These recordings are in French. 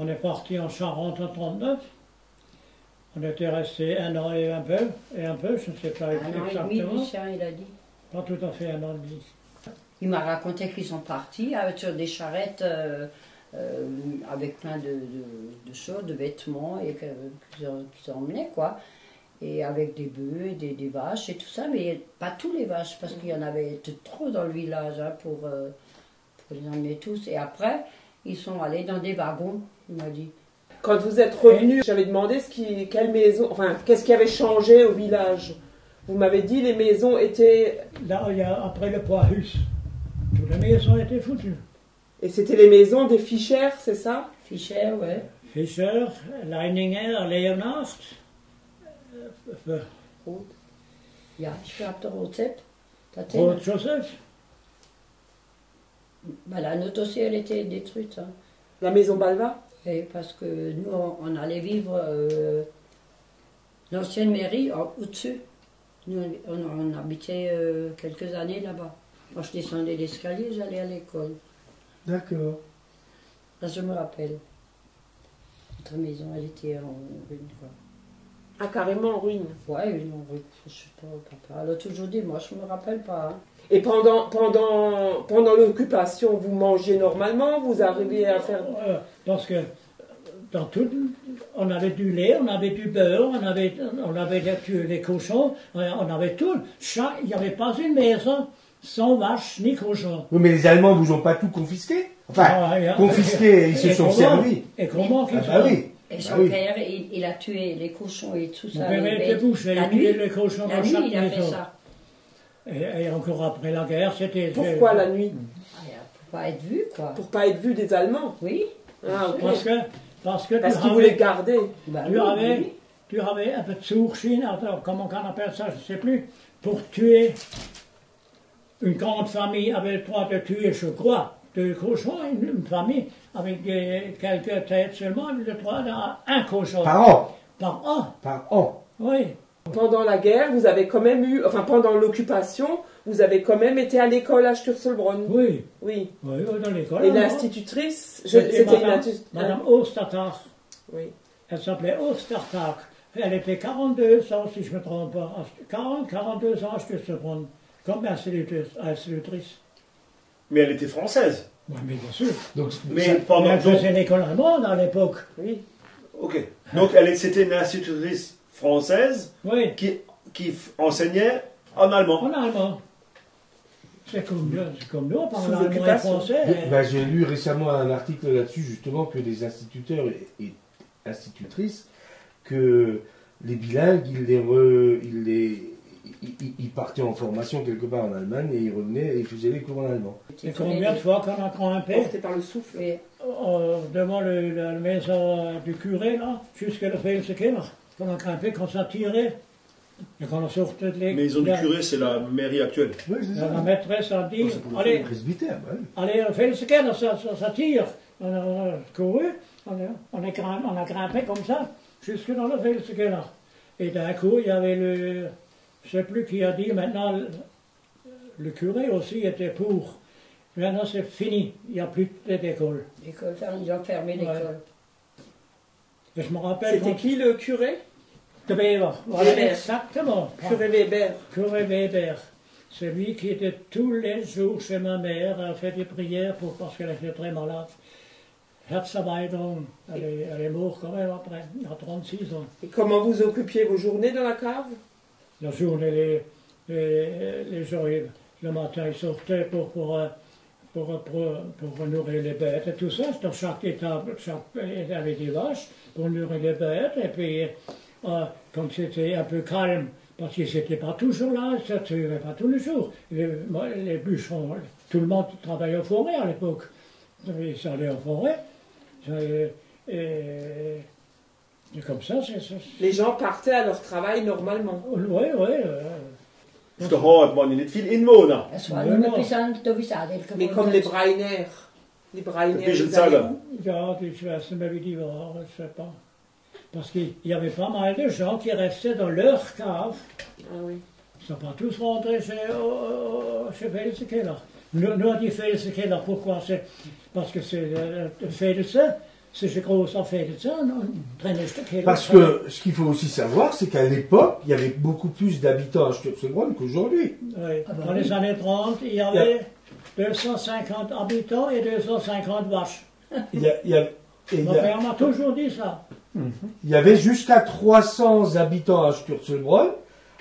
on est parti en Charente en 1939. On était resté 1 an et un peu, je ne sais pas exactement. 1 an et demi, Lucien, il a dit. Pas tout à fait 1 an et demi. Il m'a raconté qu'ils sont partis sur des charrettes avec plein de choses, de vêtements et qu'ils emmenaient, quoi. Et avec des bœufs, des vaches et tout ça, mais pas tous les vaches, parce qu'il y en avait trop dans le village hein, pour les emmener tous. Et après, ils sont allés dans des wagons, il m'a dit. Quand vous êtes revenu, j'avais demandé quelle maison, enfin, qu'est-ce qui avait changé au village. Vous m'avez dit les maisons étaient... Là, il y a, après le Poirhus, toutes les maisons étaient foutues. Et c'était les maisons des Fischer, c'est ça? Fischer, ouais. Fischer, Leininger, Leonard. Ja, ich habe der Rotzept. Rot Joseph. Ben, la nôtre aussi, elle était détruite. Hein. La maison Balva? Et parce que nous, on allait vivre l'ancienne mairie au-dessus. Nous, on habitait quelques années là-bas. Quand je descendais l'escalier, j'allais à l'école. D'accord. Là, je me rappelle. Notre maison, elle était en ruine, quoi. Ah, carrément en ruine. Ouais, en ruine, je sais pas, papa. Elle a toujours dit, moi, je me rappelle pas. Hein. Et pendant l'occupation, vous mangez normalement? Vous arrivez à faire... Parce que dans tout, on avait du lait, on avait du beurre, on avait les cochons, on avait tout. Il n'y avait pas une maison sans vaches ni cochons. Oui, mais les Allemands vous ont pas tout confisqué? Enfin, confisqué, ils se sont servis. Et comment qu'ils bah oui. Et son père, il a tué les cochons et tout ça. Mon père était bouché, il a tué les cochons dans chaque il a fait maison. ça. Et encore après la guerre, c'était... Pourquoi la nuit? Pour pas être vu, quoi. Pour pas être vu des Allemands? Oui. Ah, okay. Parce qu'ils voulaient garder. Bah, tu avais un peu de sourcine, comment on appelle ça, je ne sais plus, pour tuer une grande famille avait le droit de tuer, je crois, 2 cochons, une famille avec quelques têtes seulement avait le droit d'un cochon. Par an? Par an. Par an. Oui. Pendant la guerre, vous avez quand même eu, enfin pendant l'occupation, vous avez quand même été à l'école à Sturzelbronn. Oui. Oui. Oui, dans l'école. Et l'institutrice, c'était Madame Ostertag. Oui. Elle s'appelait Ostertag. Elle était 42 ans, si je ne me trompe pas. 42 ans à Sturzelbronn, comme institutrice. Mais elle était française. Oui, mais bien sûr. Donc, mais elle faisait l'école allemande à l'époque. Oui. Ok. Donc c'était une institutrice française qui enseignait en allemand. En allemand. C'est comme nous, on parle allemand et français. Ben, j'ai lu récemment un article là-dessus, justement, que les instituteurs et institutrices, que les bilingues, ils partaient en formation quelque part en Allemagne et ils revenaient et ils faisaient les cours en allemand. Et combien de fois qu'on a grimpé Porté par le souffle. Devant la maison du curé, là, jusqu'à le Felsekeller, qu'on a grimpé, qu'on s'est tiré. Et qu'on a sorti de l'église. Maison du curé, c'est la mairie actuelle. Oui, c'est ça. La maîtresse a dit, allez, allez, le Felsekeller, ça tire. On a couru, on a grimpé comme ça, jusque dans le Felsekeller. Et d'un coup, il y avait je ne sais plus qui a dit, maintenant, le curé aussi était pour. Maintenant, c'est fini, il n'y a plus d'école. L'école, ils ont fermé l'école. Ouais. Je me rappelle. C'était qui le curé? De Weber. Voilà, exactement. Curé Weber. Curé Weber. C'est lui qui était tous les jours chez ma mère, elle fait des prières parce qu'elle était très malade. Herzerweiterung, elle est morte quand même après, à 36 ans. Et comment vous occupiez vos journées dans la cave? La journée, les gens, le matin, ils sortaient pour nourrir les bêtes et tout ça. Dans chaque étable, il y avait des vaches pour nourrir les bêtes. Et puis, quand c'était un peu calme, parce qu'ils n'étaient pas toujours là, ça ne tuait pas tous les jours. Les bûcherons, tout le monde travaillait en forêt à l'époque. Ils allaient en forêt. Et comme ça, les gens partaient à leur travail normalement. Oui, oui. Auf der Hort waren nicht viele Inwohner. Mais comme les Breiner. Les Breiner. Ja, je ne sais pas wie die waren, je ne sais pas. Parce qu'il y avait pas mal de gens qui restaient dans leur cave. Ah oui. Ils ne sont pas tous rentrés chez Felsekeller. Nur die Felsekeller, pourquoi? Parce que c'est Felse, c'est une grosse affaire de ça, Parce que ce qu'il faut aussi savoir, c'est qu'à l'époque, il y avait beaucoup plus d'habitants à Sturzelbronn qu'aujourd'hui. Oui. Dans les années 30, il y avait 250 habitants et 250 vaches. Mon père m'a toujours dit ça. Il y avait jusqu'à 300 habitants à Sturzelbronn,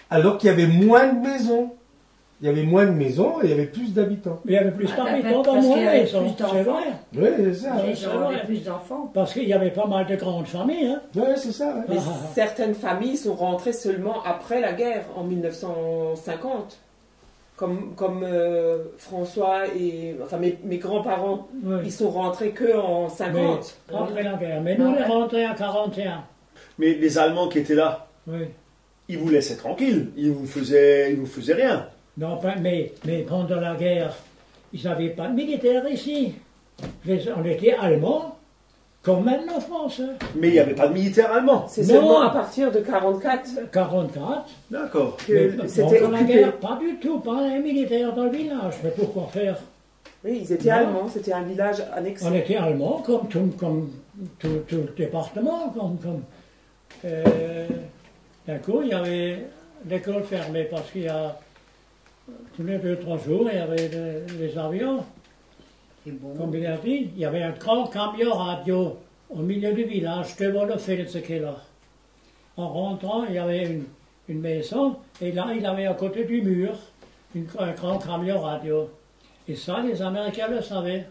alors qu'il y avait moins de maisons. Il y avait moins de maisons et il y avait plus d'habitants. Mais il y avait plus d'habitants dans moins de maisons, c'est vrai. Oui, c'est ça. Les gens avaient plus d'enfants. Parce qu'il y avait pas mal de grandes familles. Hein. Oui, c'est ça. Mais certaines familles sont rentrées seulement après la guerre, en 1950. Comme François et... Enfin, mes grands-parents, ils sont rentrés qu'en 50. Mais, après la guerre. Mais nous, on est rentrés en 41. Mais les Allemands qui étaient là, ils vous laissaient tranquille. Ils vous faisaient rien. Non, mais pendant la guerre, ils n'avaient pas de militaires ici. On était allemands, comme maintenant en France. Mais il n'y avait pas de militaires allemands. C'est seulement à partir de 44. 44. D'accord. C'était pendant la guerre, pas du tout, pas les militaires dans le village. Mais pourquoi faire? Oui, ils étaient allemands, c'était un village annexé. On était allemands, comme tout le département. D'un coup, il y avait l'école fermée parce qu'il y a... Tous les 2-3 jours, il y avait les avions. Bon. Comme il a dit, il y avait un grand camion radio au milieu du village devant le Felsekeller. En rentrant, il y avait une maison, et là, il avait à côté du mur un grand camion radio. Et ça, les Américains le savaient.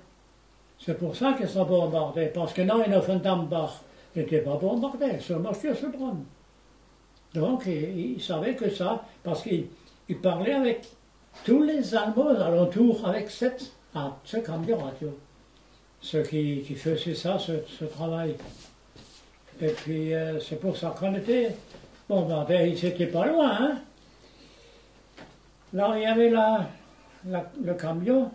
C'est pour ça qu'ils sont bombardés, parce que non, ils Offenbach n'étaient pas bombardés, seulement Sturzelbronn. Donc, ils savaient que ça, parce qu'ils parlaient avec tous les Allemands alentours avec ce camion radio. Ceux qui faisaient ça, ce travail. Et puis, c'est pour ça qu'on était bombardés. Ils n'étaient pas loin, hein. Là, il y avait le camion.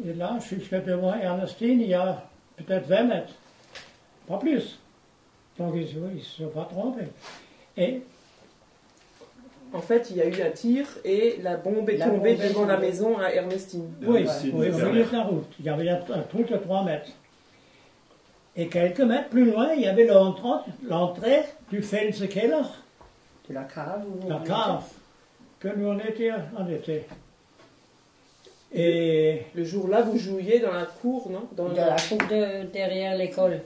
Et là, jusqu'à devant Ernestine, il y a peut-être 20 mètres. Pas plus. Donc, ils ne se sont pas trompés. Et en fait, il y a eu un tir et la bombe est tombée devant la maison à Ernestine. Oui, au milieu de la route. Il y avait un trou de 3 mètres. Et quelques mètres plus loin, il y avait l'entrée du Felsekeller. De la cave. La cave. Que nous on était. Et le jour-là, vous jouiez dans la cour, non? Dans la cour derrière l'école.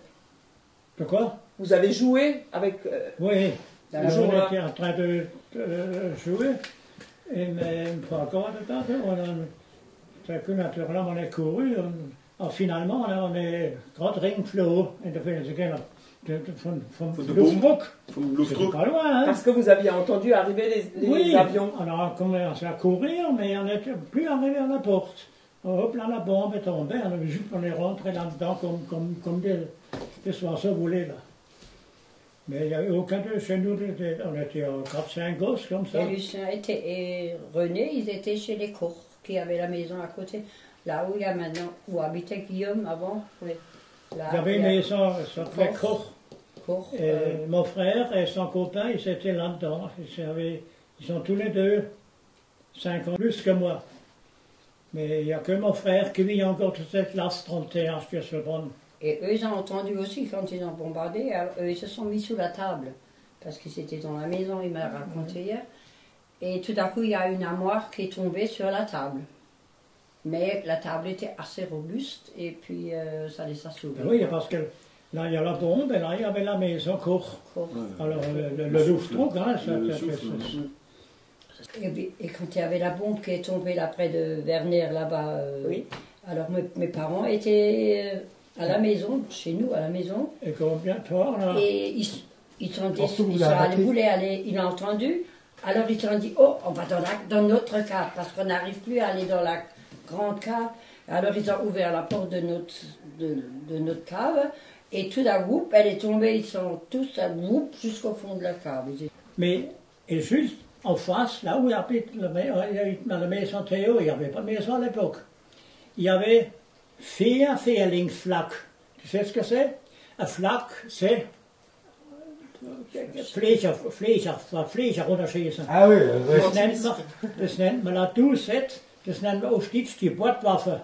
De quoi? Vous avez joué avec... Oui. On était en train de jouer, mais pas encore de temps. C'est que naturellement on est couru. Finalement, on est gerade Ringfloh in der Felsekeller. Vom Luftdruck. C'est pas loin, hein? Parce que vous aviez entendu arriver les avions. On a commencé à courir, mais on n'était plus arrivé à la porte. Hop là, la bombe est tombée. On est rentré là-dedans comme des oiseaux volés là. Mais il n'y avait aucun de chez nous, on était 4-5 gosses comme ça. Et Lucien et René, ils étaient chez les Koch, qui avaient la maison à côté. Là où il y a maintenant, où habitait Guillaume avant. Oui. Là, il y avait une maison, ça s'appelait Koch. Et mon frère et son copain, ils étaient là-dedans. Ils sont tous les deux 5 ans plus que moi. Mais il n'y a que mon frère qui vit encore toute cette classe 31 sur Sturzelbronn. Et eux, ils ont entendu aussi quand ils ont bombardé. Alors, eux, ils se sont mis sous la table. Parce qu'ils étaient dans la maison, il m'a raconté hier. Et tout à coup, il y a une armoire qui est tombée sur la table. Mais la table était assez robuste et puis ça les a sauvés. Oui, parce que là, il y a la bombe et là, il y avait la maison Koch. Alors, le Luftdruck, hein, Et quand il y avait la bombe qui est tombée là près de Werner, là-bas, alors mes parents étaient à la maison, chez nous, à la maison. Et combien de fois là? Et ils voulaient aller, ils l'ont entendu. Alors ils ont dit, oh, on va dans notre cave, parce qu'on n'arrive plus à aller dans la grande cave. Alors ils ont ouvert la porte de notre cave, et tout d'un coup, elle est tombée, ils sont tous à whoop jusqu'au fond de la cave. Mais, et juste en face, là où il habite dans la maison Théo, il n'y avait pas de maison à l'époque. Il y avait 4 Vierlingsflak. Tu sais ce que c'est? Un flak, c'est Vleeger runterschießen. Ah oui, das nennt man la doucette, das nennt man auf Deutsch die Bordwaffe.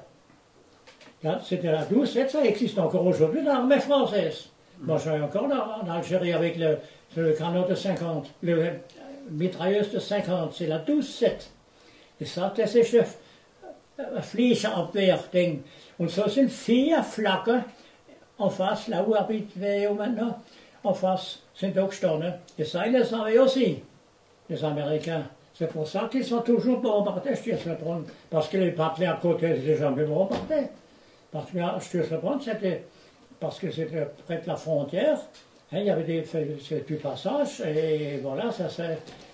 Là, c'était la 12-7, ça existe encore aujourd'hui dans l'armée française. Moi, je suis encore en Algérie avec le canon de 50, le mitrailleuse de 50, c'est la 12-7. Et ça, das ist ein Fliegerabwehrding. Und so sind 4 Flaggen en face, là où habite Véo maintenant, en face, sind auch gestanden. Et ça, ils les avaient aussi, les Américains. C'est pour ça qu'ils sont toujours bombardés, Sturzelbrunn. Parce que les partenaires à côté n'étaient jamais bombardés. Parce que Sturzelbrunn, c'était parce que c'était près de la frontière. Hein, il y avait du passage. Et voilà,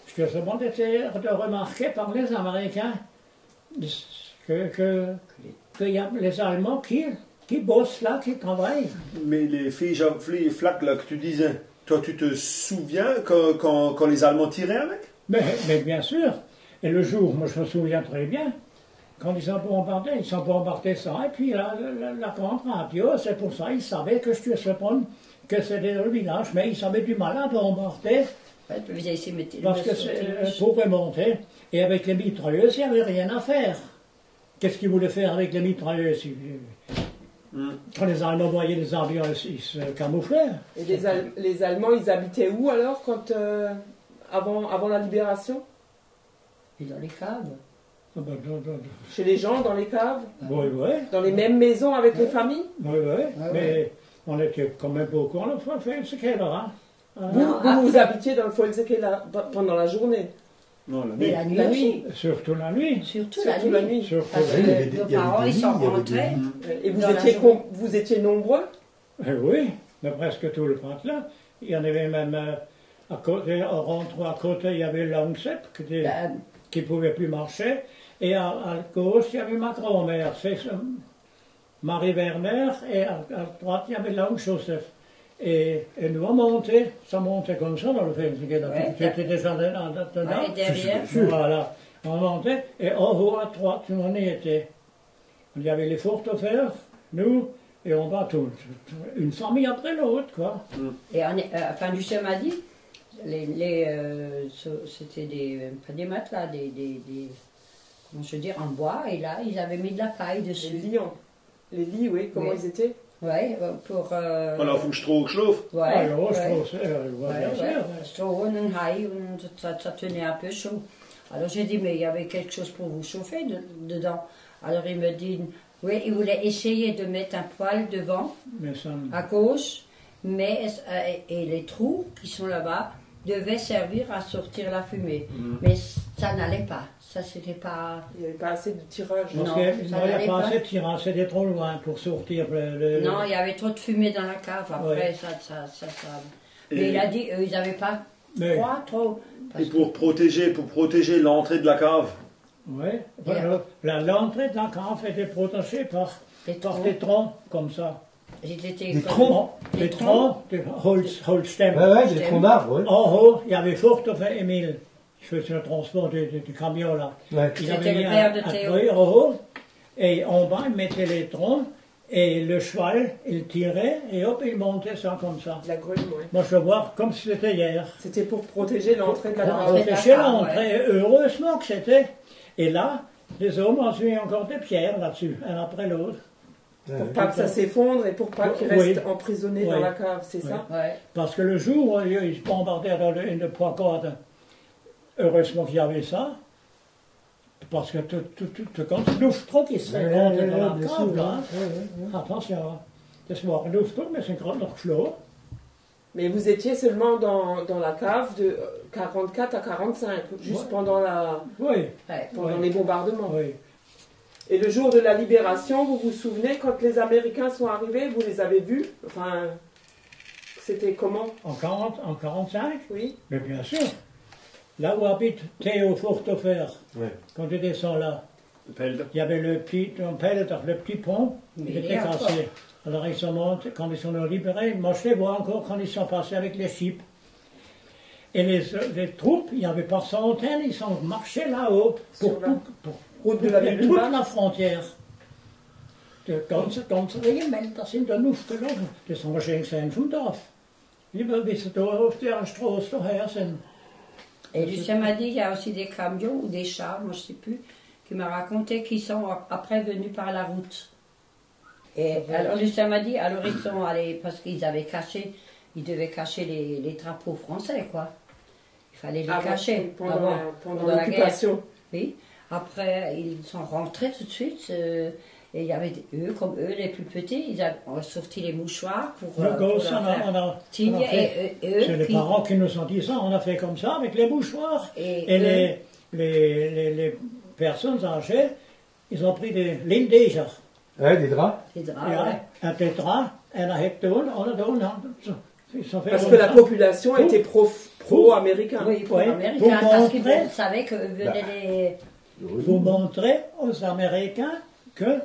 Sturzelbrunn était remarqué par les Américains que y a les Allemands qui bossent là, qui travaillent. Mais les flaques là que tu disais, toi tu te souviens quand les Allemands tiraient avec? Mais bien sûr. Et le jour, moi je me souviens très bien, quand ils ont bombardé ça, et puis la grande radio, c'est pour ça, ils savaient que Sturzelbrunn, que c'était le village, mais ils avaient du mal à bombarder. Parce que pour remonter, et avec les mitrailleuses, il n'y avait rien à faire. Qu'est-ce qu'ils voulaient faire avec les mitrailleuses? Quand les Allemands voyaient les avions, ils se camouflaient. Et les Allemands, ils habitaient où alors, avant la libération? Et dans les caves. Chez les gens, dans les caves? Oui, oui. Dans les mêmes maisons avec les familles? Oui, oui. Mais on était quand même beaucoup en Volkskeller, hein. Vous habitiez dans le Volkskeller pendant la journée? Non, la nuit. Mais la nuit aussi. Surtout la nuit. Surtout la nuit. Surtout Parce que nos parents, ils sont rentrés. Et vous étiez nombreux? Oui, mais presque tout le patelin. Il y en avait même à côté, en rentrant à côté, il y avait Langsep qui ne pouvait plus marcher. Et à gauche, il y avait ma grand-mère, c'est Marie Werner, et à droite, il y avait Lang-Joseph. Et nous, on montait, ça montait comme ça dans le Volkskeller. Tu étais déjà dedans. Derrière. Voilà. On montait, et en haut à droite, on y était. Il y avait les Furthofer, nous, et on va tous. Une famille après l'autre, quoi. Et enfin, Lucien m'a dit, c'était pas des matelas, comment je veux dire, en bois, et là, ils avaient mis de la paille dessus. Les lits, oui, comment ils étaient? Oui, pour... Alors, faut que je trouve chauffe. Ouais, Stroh und Hai, und ça tenait un peu chaud. Alors j'ai dit, mais il y avait quelque chose pour vous chauffer dedans. Alors il me dit, oui, il voulait essayer de mettre un poêle devant, à gauche, mais et les trous qui sont là-bas devaient servir à sortir la fumée. Mais ça n'allait pas. Ça, c'était pas... Il n'y avait pas assez de tirage. Non, il n'y avait pas assez de tirage, c'était trop loin pour sortir. Non, il y avait trop de fumée dans la cave. Après, ça. Mais il a dit, ils n'avaient pas froid trop. Et pour protéger l'entrée de la cave. Oui, l'entrée de la cave était protégée par des troncs comme ça. Des troncs, des Holzstämme. Oui, des troncs d'arbres. En haut, il y avait Furthofer Emile. Je faisais le transport du camion là. Ouais. Il avait mis un treuil en haut, et en bas, il mettait les troncs, et le cheval, il tirait, et hop, il montait ça comme ça. La grue, oui. Moi, je vois comme si c'était hier. C'était pour protéger l'entrée de la cave. Pour protéger l'entrée, heureusement que c'était. Et là, les hommes ont mis encore des pierres là-dessus, un après l'autre. Pour pas que ça s'effondre et pour pas qu'ils restent emprisonnés dans la cave, c'est ça? Parce que le jour où ils bombardaient dans une poincade, heureusement qu'il y avait ça, parce que quand Luftdruck qui se rentre dans la cave, là, attention, das war Luftdruck, mais c'est gerade noch geflogen. Mais vous étiez seulement dans la cave de 44 à 45, juste pendant les bombardements. Oui. Et le jour de la libération, vous vous souvenez, quand les Américains sont arrivés, vous les avez vus? Enfin, c'était comment? En 45? Oui. Mais bien sûr. Là où habite Théo Furthofer, quand tu descends là, il y avait le petit pont, il était cassé. Alors ils sont montés, quand ils sont libérés, moi je les vois encore quand ils sont passés avec les chips. Et les troupes, il n'y avait pas centaines, ils sont marchés là-haut pour toute la frontière. De ganze Regiment, das sind da Luft gelaufen. Das haben wahrscheinlich sein vom Dorf. Lieber bis sie da auf der Straße daher sind. Et Lucien m'a dit qu'il y a aussi des camions ou des chars, moi je ne sais plus, qui m'a raconté qu'ils sont après venus par la route. Et alors Lucien m'a dit, alors ils sont allés, parce qu'ils avaient caché, ils devaient cacher les drapeaux français, quoi. Il fallait les cacher pendant l'occupation. Oui. Après, ils sont rentrés tout de suite. Et il y avait eux, comme eux, les plus petits, ils ont sorti les mouchoirs pour. C'est les parents qui nous ont dit ça. On a fait comme ça avec les mouchoirs. Et les personnes âgées, ils ont pris des lindéger. Ouais, des draps. Des draps, un tétra, un hectone, parce que la population était pro-américain. Oui, pro-américain, parce qu'ils savaient que venaient les. Pour montrer aux Américains qu'on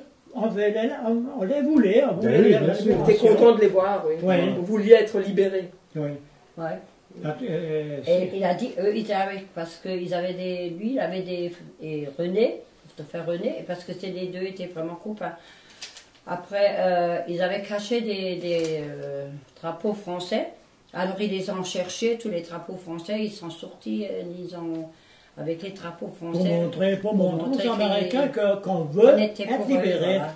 les voulait. On était content de les voir, oui. On voulait être libérés. Oui. Ouais. Et il a dit, eux, ils avaient, parce qu'ils avaient lui, il avait et René, de faire René, parce que les deux étaient vraiment copains. Après, ils avaient caché des drapeaux français. Alors, ils les ont cherchés, tous les drapeaux français, ils sont sortis, avec les drapeaux français. Pour montrer aux Américains qu'on veut être libérés. Voilà.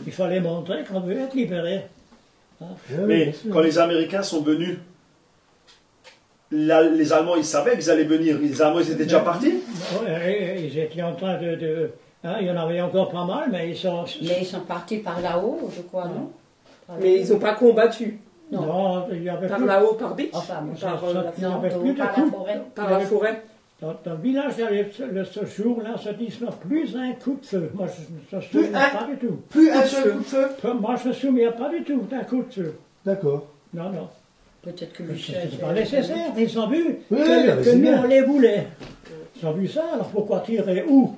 Il fallait montrer qu'on veut être libérés. Mais quand les Américains sont venus, les Allemands, ils savaient qu'ils allaient venir. Les Allemands, ils étaient déjà partis. Ils étaient en train de il y en avait encore pas mal, mais ils sont partis par là-haut, je crois, non? Mais ils n'ont pas combattu. Non, il y avait par là-haut, par beach. Par la forêt. Dans le village, ce jour-là, se dit plus un coup de feu. Moi, je ne me souviens pas du tout. Plus un seul coup de feu? Moi, je ne me souviens pas du tout d'un coup de feu. D'accord. Non. Peut-être que Lucien. C'est pas nécessaire. Ils ont vu que nous, on les voulait. Ils ont vu ça, alors pourquoi tirer où?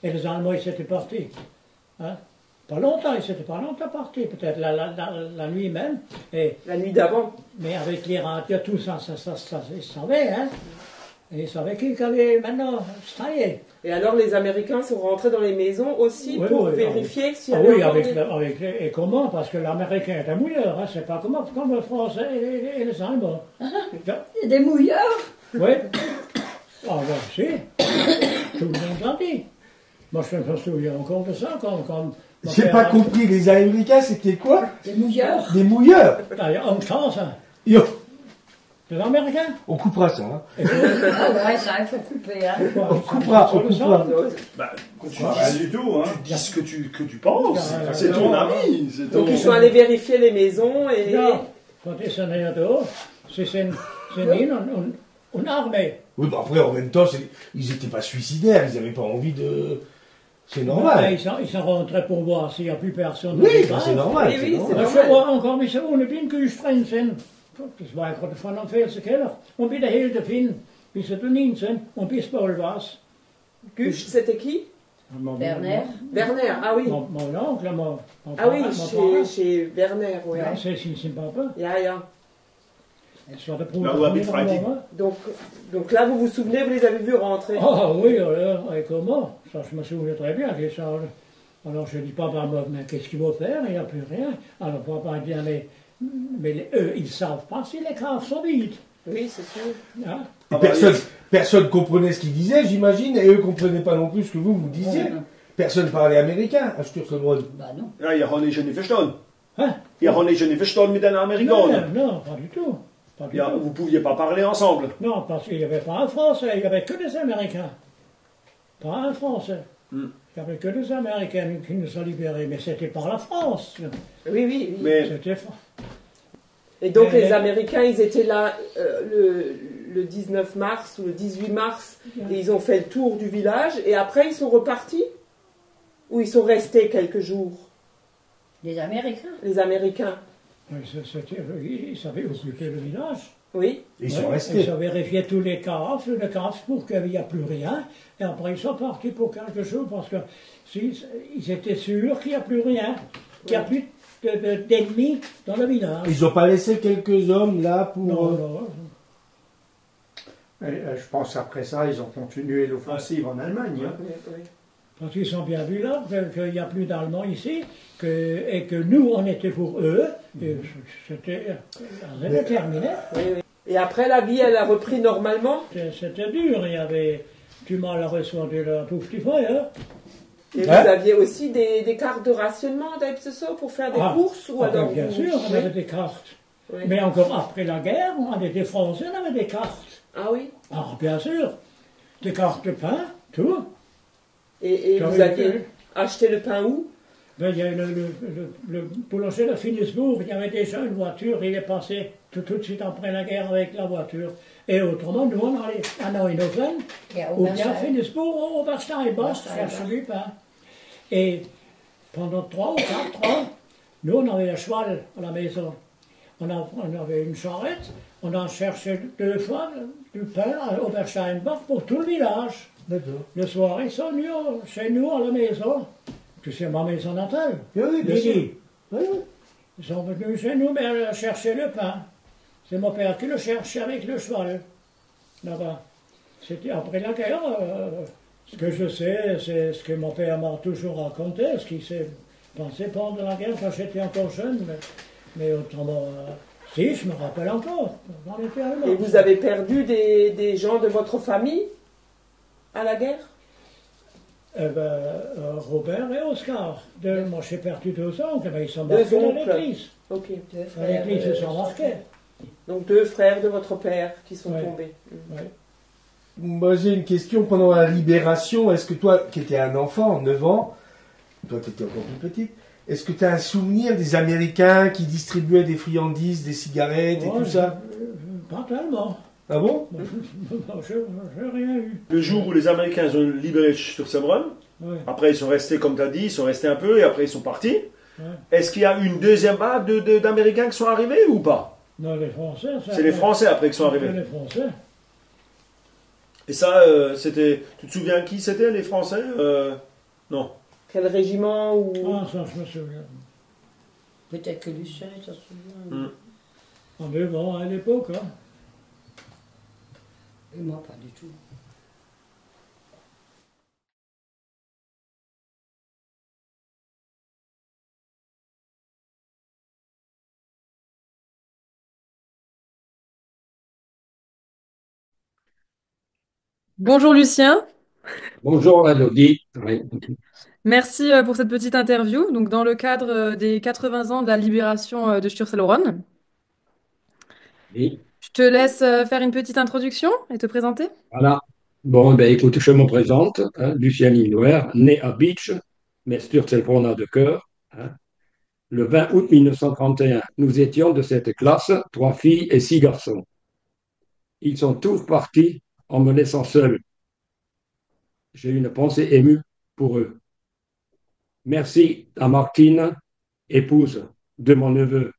Et les Allemands, ils s'étaient partis. Hein? Pas longtemps, ils s'étaient pas longtemps partis, peut-être la nuit même. La nuit d'avant. Mais avec les radios, tout ça, ils savaient, hein. Et ils savaient qu'ils allaient maintenant se tailler. Et alors les Américains sont rentrés dans les maisons aussi pour vérifier s'il y avait et comment? Parce que l'Américain est un mouilleur, hein, c'est pas comme le Français et les Allemands. C'est des mouilleurs? Oui. Ah ben si, tout le monde l'a dit. Moi je me souviens encore de ça comme j'ai pas compris, les Américains c'était quoi? Des mouilleurs. Des mouilleurs. On chance, hein. Yo. Les Américains. On coupera ça. Hein. Ouais, ça, il faut couper. Hein. On coupera. Bah, tu dis rien du tout, hein. Tu dis ce que tu penses. C'est ton ami. Donc ils sont allés vérifier les maisons et. Non, quand ils sont allés dehors, c'est une armée. Oui, mais après, en même temps, ils n'étaient pas suicidaires, ils n'avaient pas envie de. C'est normal. Ils sont rentrés pour voir s'il n'y a plus personne. Oui, c'est normal. Oui, c'est normal. normal. Encore mis so ohne Bindgüstrein sind. Das war gerade von am Felsenkeller. Und wieder Hilde Finn, bis sie da 19 und bis bald was. C'était qui? Werner. Werner, ah oui. Mon oncle, ah oui, chez Werner, oui. Ja, c'est sin papa. Ja. Donc là, vous vous souvenez, vous les avez vus rentrer? Ah oui, alors, et comment? Ça, je me souviens très bien. Alors je dis, papa, mais qu'est-ce qu'il va faire? Il n'y a plus rien. Alors papa dit, mais eux, ils ne savent pas si les caves sont vides. Oui, c'est sûr. Hein? Personne ne comprenait ce qu'ils disaient, j'imagine, et eux ne comprenaient pas non plus ce que vous disiez. Personne ne parlait américain, à Sturzenbrunn. Bah non. Ja, ihr habt nicht verstanden. Hein? Ihr habt nicht verstanden mit den Amerikanern. Non, pas du tout. Ja, vous ne pouviez pas parler ensemble. Non, parce qu'il n'y avait pas un Français, il n'y avait que des Américains. Pas un Français. Il n'y avait que des Américains qui nous ont libérés, mais c'était par la France. Oui. Mais... Et donc les Américains, ils étaient là le 19 mars ou le 18 mars, et ils ont fait le tour du village, et après ils sont repartis? Ou ils sont restés quelques jours? Les Américains. Les Américains. Ils savaient occuper le village. Oui. Ils sont restés. Ils ont vérifié tous les caves pour qu'il n'y a plus rien. Et après, ils sont partis pour quelque chose parce qu'ils étaient sûrs qu'il n'y a plus rien, qu'il n'y a plus d'ennemis dans le village. Ils n'ont pas laissé quelques hommes là pour... Non. Je pense qu'après ça, ils ont continué l'offensive en Allemagne. Hein. Oui. Parce qu'ils sont bien vus là, qu'il n'y a plus d'Allemands ici, et que nous, on était pour eux, et c'était terminé. Oui. Et après, la vie, elle a repris normalement? C'était dur, il y avait du mal à recevoir de la bouffe du feuille. Et vous aviez aussi des cartes de rationnement d'Epseso pour faire des courses ou alors bien sûr, on avait des cartes. Oui. Mais encore après la guerre, on était français, on avait des cartes. Ah oui? Ah, bien sûr. Des cartes de pain, tout. Et vous aviez acheté le pain où? Ben, il y a le boulanger de Finisbourg, il y avait déjà une voiture, il est passé tout de suite après la guerre avec la voiture. Et autrement, nous, on allait à Neuenhofen, ou bien à Finisbourg, au Obersteinbach, chercher du pain. Et pendant 3 ou 4 ans, nous, on avait un cheval à la maison. On avait une charrette, on a cherché 2 fois du pain à Obersteinbach pour tout le village. Le soir, ils sont venus chez nous à la maison. Que c'est ma maison natale. Oui, bien sûr. Oui. Ils sont venus chez nous chercher le pain. C'est mon père qui le cherchait avec le cheval, là-bas. C'était après la guerre. Ce que je sais, c'est ce que mon père m'a toujours raconté, ce qui s'est passé pendant la guerre quand j'étais encore jeune. Mais autrement, si, je me rappelle encore. Et vous avez perdu des gens de votre famille à la guerre? Robert et Oscar. Moi, j'ai perdu 2 oncles, mais ils sont marqués dans l'église. Ok. À l'église, ils sont marqués. Donc 2 frères de votre père qui sont tombés. Ouais. Moi, j'ai une question. Pendant la libération, est-ce que toi, qui étais un enfant, 9 ans, toi, tu étais encore plus petite, est-ce que tu as un souvenir des Américains qui distribuaient des friandises, des cigarettes et tout ça? Pas tellement. Ah bon? Je n'ai rien eu. Le jour où les Américains ont libéré Sturzenbronn, après ils sont restés, comme tu as dit, ils sont restés un peu et après ils sont partis. Est-ce qu'il y a une deuxième vague d'Américains qui sont arrivés ou pas? Non, les Français. C'est les Français après qui sont arrivés. Les Français. Et ça, c'était... Tu te souviens qui c'était, les Français? Non. Quel régiment ou... Ah, ça, je me souviens. Peut-être que Lucien, ça se souvient. Ah, mais bon, à l'époque, hein. Et moi, pas du tout. Bonjour Lucien. Bonjour Elodie. Oui. Merci pour cette petite interview. Donc, dans le cadre des 80 ans de la libération de Sturzelbronn, Oui. je te laisse faire une petite introduction et te présenter. Voilà. Bon, ben écoute, je me présente, hein, Lucien Lindauer, né à Beach, mais Sturzelbronn de cœur. Hein. Le 20 août 1931, nous étions de cette classe 3 filles et 6 garçons. Ils sont tous partis en me laissant seul. J'ai une pensée émue pour eux. Merci à Martine, épouse de mon neveu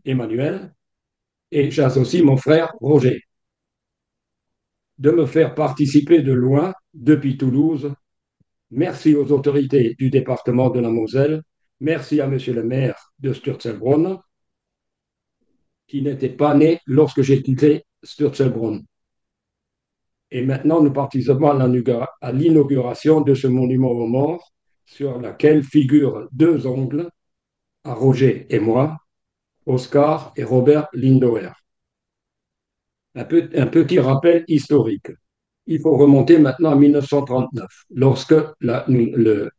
Emmanuel, et j'associe mon frère Roger, de me faire participer de loin depuis Toulouse. Merci aux autorités du département de la Moselle. Merci à Monsieur le maire de Sturzelbronn, qui n'était pas né lorsque j'ai quitté Sturzelbronn. Et maintenant, nous participons à l'inauguration de ce monument aux morts, sur laquelle figurent 2 oncles, à Roger et moi, Oscar et Robert Lindauer. Un petit rappel historique. Il faut remonter maintenant à 1939, lorsque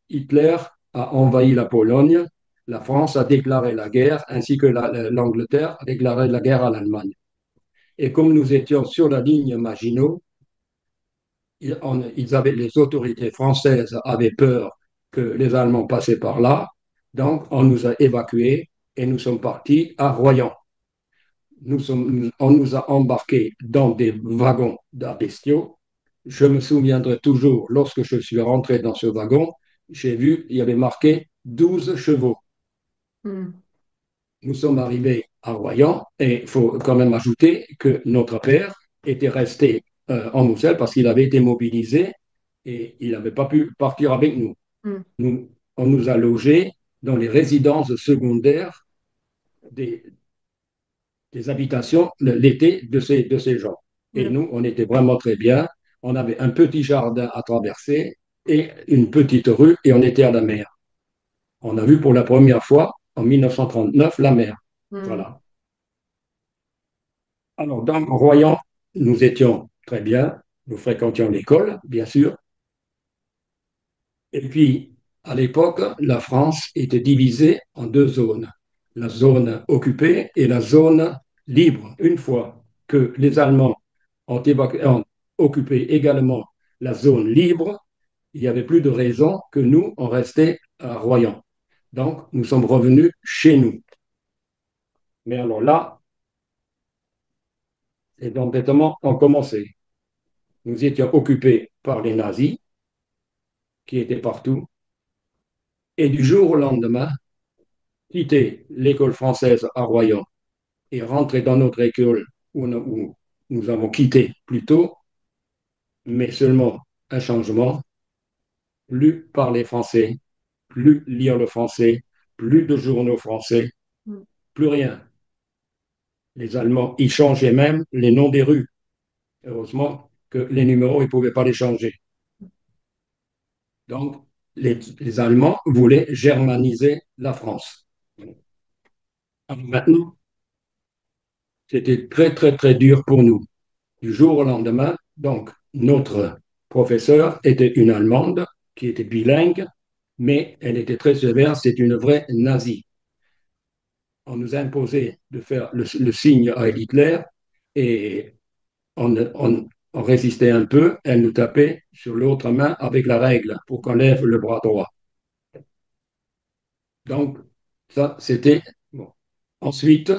Hitler a envahi la Pologne, la France a déclaré la guerre, ainsi que l'Angleterre a déclaré la guerre à l'Allemagne. Et comme nous étions sur la ligne Maginot, les autorités françaises avaient peur que les Allemands passaient par là, donc on nous a évacués et nous sommes partis à Royan. On nous a embarqués dans des wagons à bestiaux. Je me souviendrai toujours, lorsque je suis rentré dans ce wagon, j'ai vu, il y avait marqué 12 chevaux. Nous sommes arrivés à Royan et il faut quand même ajouter que notre père était resté en Moselle parce qu'il avait été mobilisé et il n'avait pas pu partir avec nous. On nous a logés dans les résidences secondaires des habitations l'été de ces gens. Et nous, on était vraiment très bien. On avait un petit jardin à traverser et une petite rue et on était à la mer. On a vu pour la première fois, en 1939, la mer. Voilà. Alors, dans Royan, nous étions très bien. Nous fréquentions l'école, bien sûr. Et puis, à l'époque, la France était divisée en deux zones, la zone occupée et la zone libre. Une fois que les Allemands ont occupé également la zone libre, il n'y avait plus de raison que nous, on restait à Royan. Donc, nous sommes revenus chez nous. Mais alors là, les embêtements ont commencé. Nous étions occupés par les nazis, qui étaient partout, et du jour au lendemain, quitter l'école française à Royan et rentrer dans notre école où nous avons quitté plus tôt, mais seulement un changement, plus parler français, plus lire le français, plus de journaux français, plus rien. Les Allemands, ils changeaient même les noms des rues. Heureusement que les numéros, ils ne pouvaient pas les changer. Donc, les Allemands voulaient germaniser la France. Alors maintenant, c'était très, très, très dur pour nous. Du jour au lendemain, donc, notre professeure était une Allemande qui était bilingue, mais elle était très sévère, c'est une vraie nazie. On nous a imposé de faire le signe à Hitler et on résistait un peu, elle nous tapait sur l'autre main avec la règle pour qu'on lève le bras droit. Donc, ça, c'était bon. Ensuite,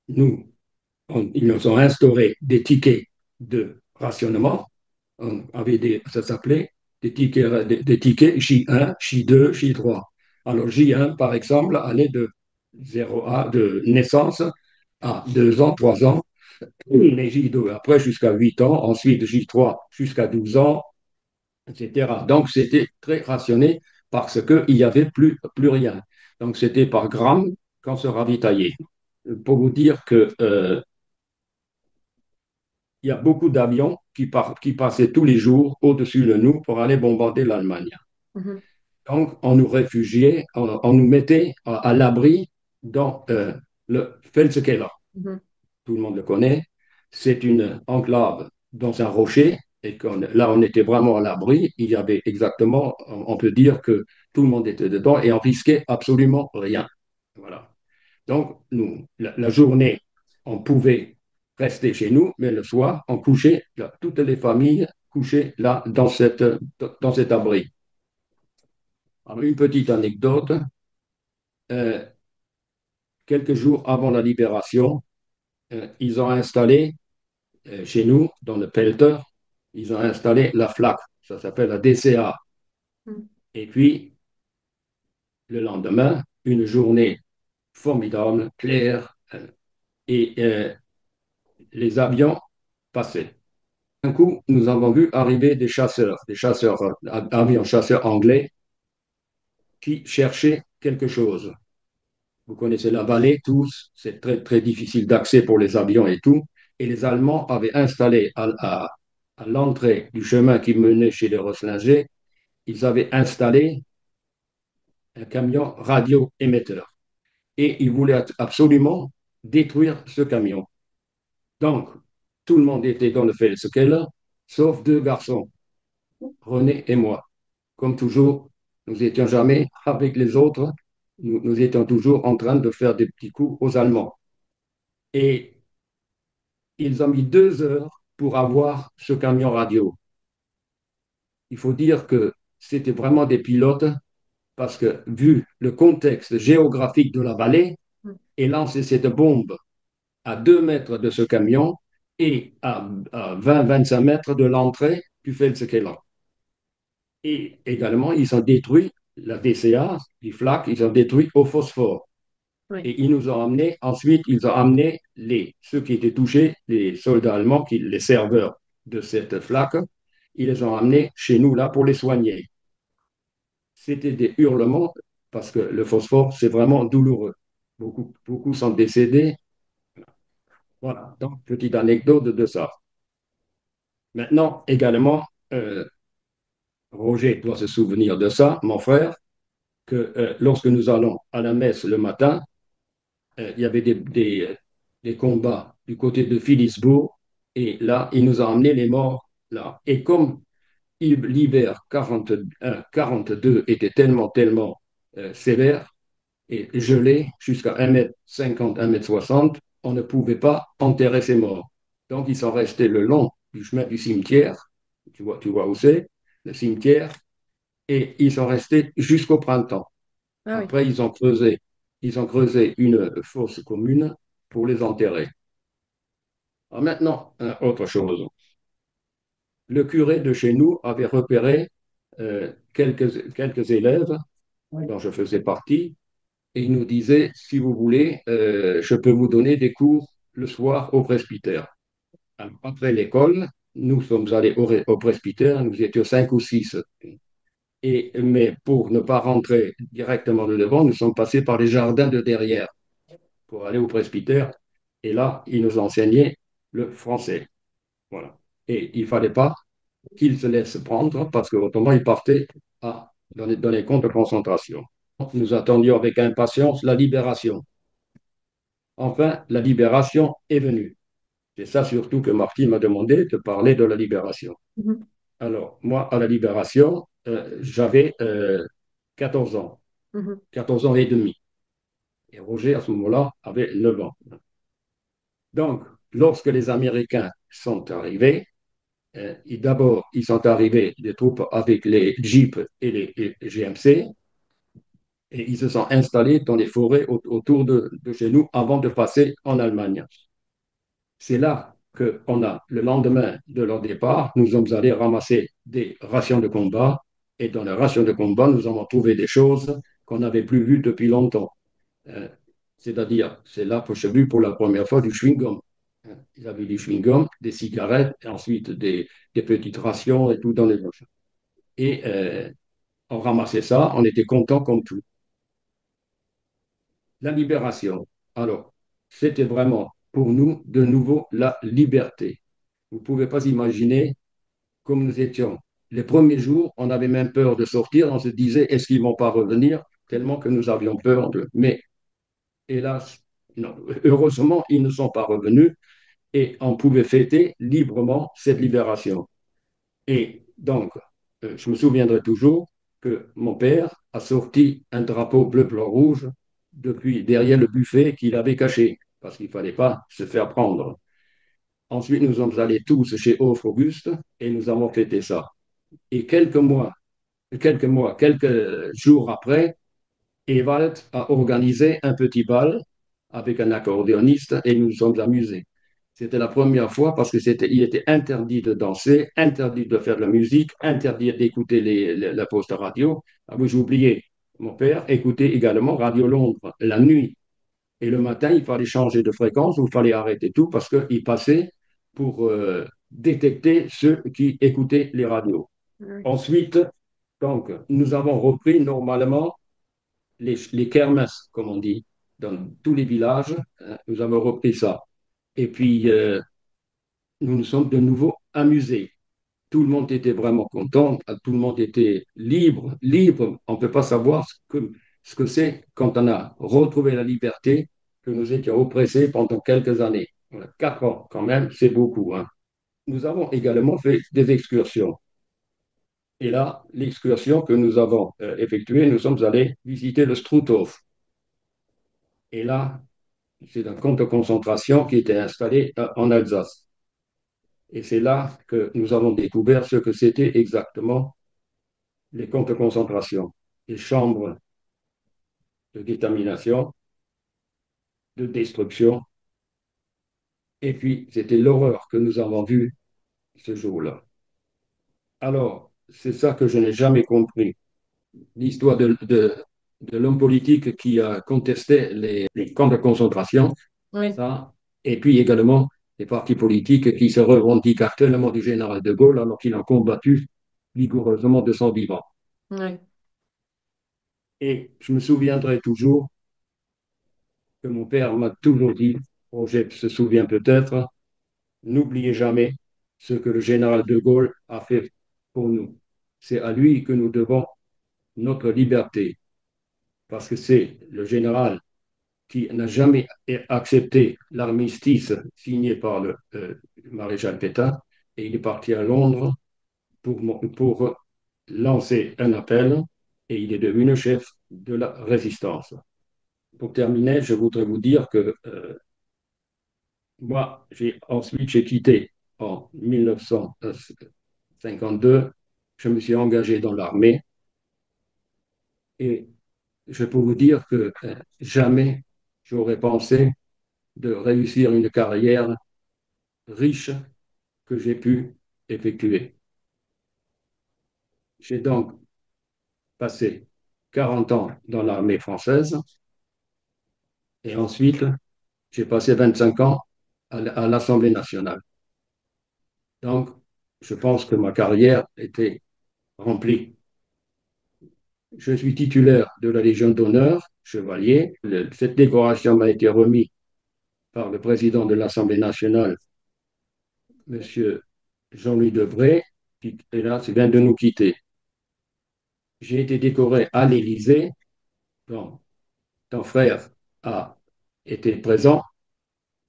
nous, ils nous ont instauré des tickets de rationnement. On avait ça s'appelait des tickets J1, J2, J3. Alors, J1, par exemple, allait de 0 à de naissance à 2 ans, 3 ans, les J2 après jusqu'à 8 ans, ensuite J3 jusqu'à 12 ans, etc. Donc, c'était très rationné parce qu'il n'y avait plus rien. Donc, c'était par gramme qu'on se ravitaillait. Pour vous dire que il y a beaucoup d'avions qui passaient tous les jours au-dessus de nous pour aller bombarder l'Allemagne. Mm-hmm. Donc, on nous réfugiait, on nous mettait à l'abri dans le Felskeller. Mm-hmm. Tout le monde le connaît. C'est une enclave dans un rocher. Et là, on était vraiment à l'abri. Il y avait exactement, on peut dire que tout le monde était dedans et on risquait absolument rien. Voilà. Donc, nous, la journée, on pouvait rester chez nous, mais le soir, on couchait, là, toutes les familles couchaient là, dans cet abri. Alors, une petite anecdote. Euh, Quelques jours avant la libération, ils ont installé chez nous, dans le Pelter, ils ont installé la FLAC, ça s'appelle la DCA. Et puis, le lendemain, une journée formidable, claire, et les avions passaient. Un coup, nous avons vu arriver des chasseurs, avions chasseurs anglais, qui cherchaient quelque chose. Vous connaissez la vallée tous, c'est très, très difficile d'accès pour les avions et tout. Et les Allemands avaient installé à l'entrée du chemin qui menait chez les Roslinger, ils avaient installé un camion radio-émetteur. Et ils voulaient absolument détruire ce camion. Donc, tout le monde était dans le Felskeller, sauf deux garçons, René et moi. Comme toujours, nous n'étions jamais avec les autres, nous étions toujours en train de faire des petits coups aux Allemands. Et ils ont mis 2 heures pour avoir ce camion radio. Il faut dire que c'était vraiment des pilotes parce que, vu le contexte géographique de la vallée, et lancer cette bombe à 2 mètres de ce camion et à 20-25 mètres de l'entrée du Felskeller. Et également, ils ont détruit la DCA, du FLAC, ils ont détruit au phosphore. Oui. Et ils nous ont amené, ensuite, ils ont amené ceux qui étaient touchés, les soldats allemands, les serveurs de cette FLAC, ils les ont amenés chez nous là pour les soigner. C'était des hurlements parce que le phosphore, c'est vraiment douloureux. Beaucoup sont décédés. Voilà, donc petite anecdote de ça. Maintenant, également, Roger doit se souvenir de ça, mon frère, que lorsque nous allons à la messe le matin, il y avait des combats du côté de Philipsbourg, et là, ils nous ont amené les morts là. Et comme l'hiver 41-42 était tellement sévère et gelé jusqu'à 1,50 m, 1,60 m, on ne pouvait pas enterrer ses morts. Donc, ils sont restés le long du chemin du cimetière, tu vois où c'est, le cimetière, et ils sont restés jusqu'au printemps. Ah oui. Après, ils ont creusé une fosse commune pour les enterrer. Alors maintenant, autre chose. Le curé de chez nous avait repéré quelques élèves dont je faisais partie, et il nous disait, si vous voulez, je peux vous donner des cours le soir au presbytère. Alors, après l'école, nous sommes allés au presbytère, nous étions 5 ou 6. Mais pour ne pas rentrer directement de devant, nous sommes passés par les jardins de derrière pour aller au presbytère. Et là, ils nous enseignaient le français. Voilà. Et il ne fallait pas qu'ils se laissent prendre parce qu'autrement, ils partaient dans les camps de concentration. Nous attendions avec impatience la libération. Enfin, la libération est venue. C'est ça surtout que Marty m'a demandé de parler de la libération. Mhm. Alors, moi, à la libération, j'avais 14 ans, Mhm. 14 ans et demi. Et Roger, à ce moment-là, avait 9 ans. Donc, lorsque les Américains sont arrivés, d'abord, ils sont arrivés, des troupes avec les Jeeps et les GMC, et ils se sont installés dans les forêts autour de chez nous avant de passer en Allemagne. C'est là qu'on a, le lendemain de leur départ, nous sommes allés ramasser des rations de combat, et dans les rations de combat, nous avons trouvé des choses qu'on n'avait plus vues depuis longtemps. Euh, C'est-à-dire, c'est là que j'ai vu pour la première fois du chewing-gum. Ils avaient du chewing-gum, des cigarettes, et ensuite des petites rations et tout dans les poches. Et on ramassait ça, on était contents comme tout. La libération. Alors, c'était vraiment pour nous de nouveau la liberté. Vous ne pouvez pas imaginer comme nous étions. Les premiers jours, on avait même peur de sortir, on se disait, est-ce qu'ils ne vont pas revenir? Tellement que nous avions peur de. Mais hélas, non. Heureusement, ils ne sont pas revenus et on pouvait fêter librement cette libération. Et donc, je me souviendrai toujours que mon père a sorti un drapeau bleu, blanc, rouge depuis derrière le buffet qu'il avait caché, parce qu'il ne fallait pas se faire prendre. Ensuite, nous sommes allés tous chez Offre Auguste et nous avons fêté ça. Et quelques jours après, Ewald a organisé un petit bal avec un accordéoniste et nous nous sommes amusés. C'était la première fois parce il était interdit de danser, interdit de faire de la musique, interdit d'écouter la poste radio. Ah oui, j'ai oublié. Mon père écoutait également Radio Londres la nuit. Et le matin, il fallait changer de fréquence ou il fallait arrêter tout parce qu'il passait pour détecter ceux qui écoutaient les radios. Oui. Ensuite, donc, nous avons repris normalement les kermesses, comme on dit, dans tous les villages. Nous avons repris ça. Et puis, nous nous sommes de nouveau amusés. Tout le monde était vraiment content, tout le monde était libre, libre. On ne peut pas savoir ce que c'est quand on a retrouvé la liberté, que nous étions oppressés pendant quelques années. Voilà, 4 ans quand même, c'est beaucoup, hein. Nous avons également fait des excursions. Et là, l'excursion que nous avons effectuée, nous sommes allés visiter le Struthof. Et là, c'est un camp de concentration qui était installé en Alsace. Et c'est là que nous avons découvert ce que c'était exactement les camps de concentration, les chambres de détermination, de destruction. Et puis, c'était l'horreur que nous avons vue ce jour-là. Alors, c'est ça que je n'ai jamais compris. L'histoire de l'homme politique qui a contesté les camps de concentration, Oui. ça, et puis également les partis politiques qui se revendiquent actuellement du général de Gaulle alors qu'il a combattu vigoureusement de son vivant. Oui. Et je me souviendrai toujours que mon père m'a toujours dit, Roger se souvient peut-être, n'oubliez jamais ce que le général de Gaulle a fait pour nous. C'est à lui que nous devons notre liberté, parce que c'est le général qui n'a jamais accepté l'armistice signé par le maréchal Pétain, et il est parti à Londres pour lancer un appel et il est devenu chef de la résistance. Pour terminer, je voudrais vous dire que moi, ensuite, j'ai quitté en 1952, je me suis engagé dans l'armée et je peux vous dire que jamais j'aurais pensé de réussir une carrière riche que j'ai pu effectuer. J'ai donc passé 40 ans dans l'armée française et ensuite j'ai passé 25 ans à l'Assemblée nationale. Donc, je pense que ma carrière était remplie. Je suis titulaire de la Légion d'honneur, chevalier. Cette décoration m'a été remise par le président de l'Assemblée nationale, M. Jean-Louis Debré, qui, hélas, vient de nous quitter. J'ai été décoré à l'Élysée, dont ton frère a été présent,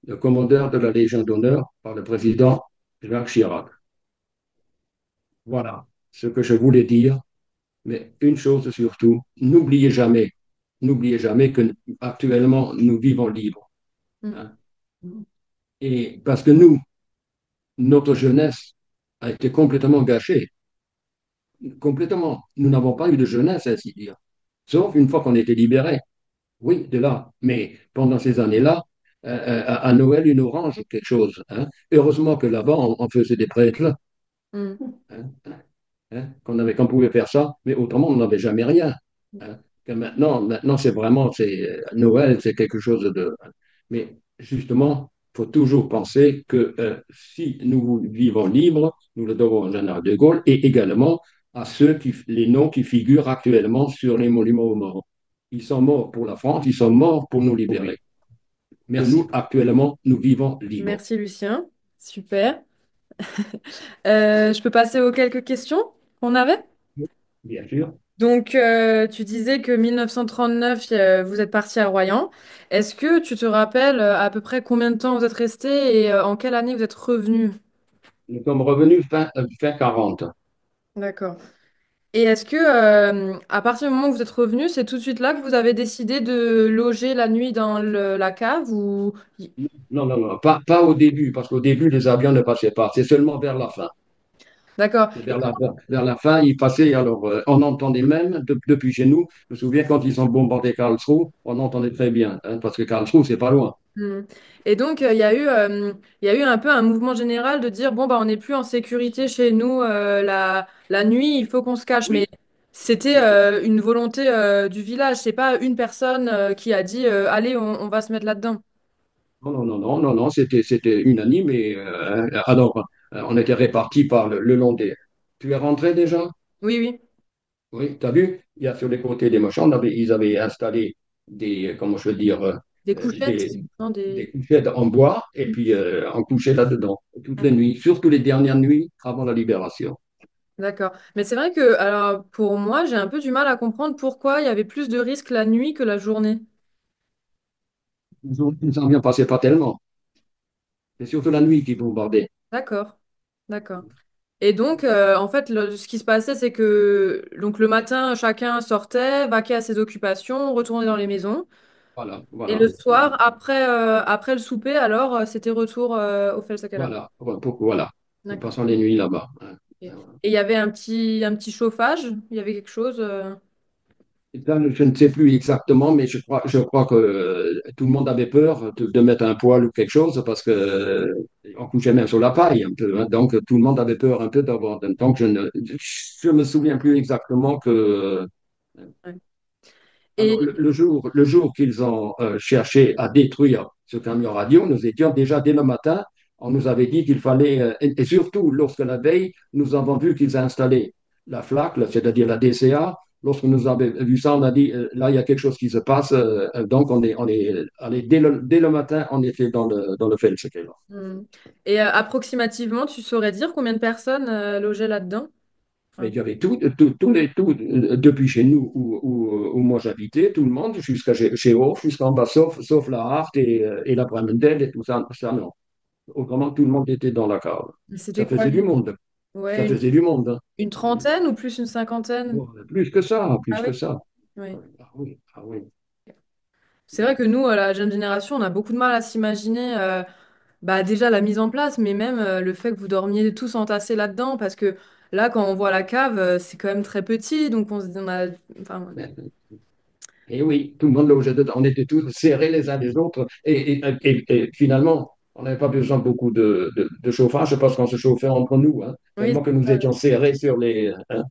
le commandeur de la Légion d'honneur par le président Jacques Chirac. Voilà ce que je voulais dire. Mais une chose surtout, n'oubliez jamais que actuellement nous vivons libres. Hein. Et parce que notre jeunesse a été complètement gâchée. Complètement. Nous n'avons pas eu de jeunesse, ainsi dire. Sauf une fois qu'on était libérés. Oui, de là. Mais pendant ces années-là, à Noël, une orange ou quelque chose. Hein. Heureusement que là-bas, on faisait des prêtres. Hein, qu'on pouvait faire ça, mais autrement, on n'avait jamais rien. Hein. Que maintenant Noël, c'est quelque chose de. Mais justement, il faut toujours penser que si nous vivons libres, nous le devons au général de Gaulle et également à les noms qui figurent actuellement sur les monuments aux morts. Ils sont morts pour la France, ils sont morts pour nous libérer. Mais nous, actuellement, nous vivons libres. Merci Lucien, super. Je peux passer aux quelques questions qu'on avait? Bien sûr. Donc, tu disais que 1939, vous êtes parti à Royan. Est-ce que tu te rappelles à peu près combien de temps vous êtes resté et en quelle année vous êtes revenu? Nous sommes revenus fin 40. D'accord. Et est-ce que, à partir du moment où vous êtes revenu, c'est tout de suite là que vous avez décidé de loger la nuit dans la cave ou... Non, non, non, pas au début, parce qu'au début, les avions ne passaient pas. C'est seulement vers la fin. D'accord. Vers la fin, ils passaient. Alors, on entendait même, depuis chez nous, je me souviens quand ils ont bombardé Karlsruhe, on entendait très bien, hein, parce que Karlsruhe, c'est pas loin. Hmm. Et donc, il y a eu un peu un mouvement général de dire, bon, bah, on n'est plus en sécurité chez nous la nuit, il faut qu'on se cache. Mais Oui. c'était une volonté du village, c'est pas une personne qui a dit, allez, on va se mettre là-dedans. Non, non, non, non, non, non, c'était unanime. Et, alors, on était répartis par le long des. Tu es rentré déjà? Oui, oui. Oui, tu as vu? Il y a sur les côtés des machins, ils avaient installé comment je veux dire, Des couchettes, non, des couchettes en bois et puis on couchait là-dedans toutes les nuits, surtout les dernières nuits avant la libération. D'accord. Mais c'est vrai que, alors, pour moi, j'ai un peu du mal à comprendre pourquoi il y avait plus de risques la nuit que la journée. Nous en bien passé pas tellement. C'est surtout la nuit qui bombardait. D'accord. D'accord. Et donc, en fait, ce qui se passait, c'est que donc le matin, chacun sortait, vaquait à ses occupations, retournait dans les maisons. Voilà, Et le voilà, soir, après le souper, alors, c'était retour au Felsakela. voilà, voilà. Nous D'accord. passons les nuits là-bas. Hein. Et il y avait un petit chauffage, il y avait quelque chose. Et ça, je ne sais plus exactement, mais je crois que tout le monde avait peur de mettre un poêle ou quelque chose parce que on couchait même sur la paille un peu. Hein. Donc tout le monde avait peur un peu d'avoir. Donc je me souviens plus exactement que. Ouais. Et Alors le jour qu'ils ont cherché à détruire ce camion radio, nous étions déjà dès le matin. On nous avait dit qu'il fallait, et surtout lorsque la veille, nous avons vu qu'ils installaient la FLAC, c'est-à-dire la DCA. Lorsque nous avons vu ça, on a dit, là, il y a quelque chose qui se passe. Donc, on est allé, dès le matin, on était dans le Felseke. Hmm. Et approximativement, tu saurais dire combien de personnes logeaient là-dedans? Mais Enfin, il y avait depuis chez nous où moi j'habitais, tout le monde, jusqu'à chez Hof, jusqu'en bas, sauf la Hart et la Bramendel et tout ça, ça non. Autrement, tout le monde était dans la cave. c'était Ça quoi faisait du monde. Ça Ouais, faisait du monde, hein. une trentaine ou plus une cinquantaine? Bon, plus que ça, plus Ah que oui? ça. Oui. Ah oui, ah oui. C'est vrai que nous, la jeune génération, on a beaucoup de mal à s'imaginer bah, déjà la mise en place, mais même le fait que vous dormiez tous entassés là-dedans, parce que là, quand on voit la cave, c'est quand même très petit, donc on a... Enfin, Et oui, tout le monde logeait dedans. On était tous serrés les uns les autres. Et finalement, on n'avait pas besoin beaucoup de chauffage parce qu'on se chauffait entre nous, hein, oui, tellement que nous étions serrés sur les, hein.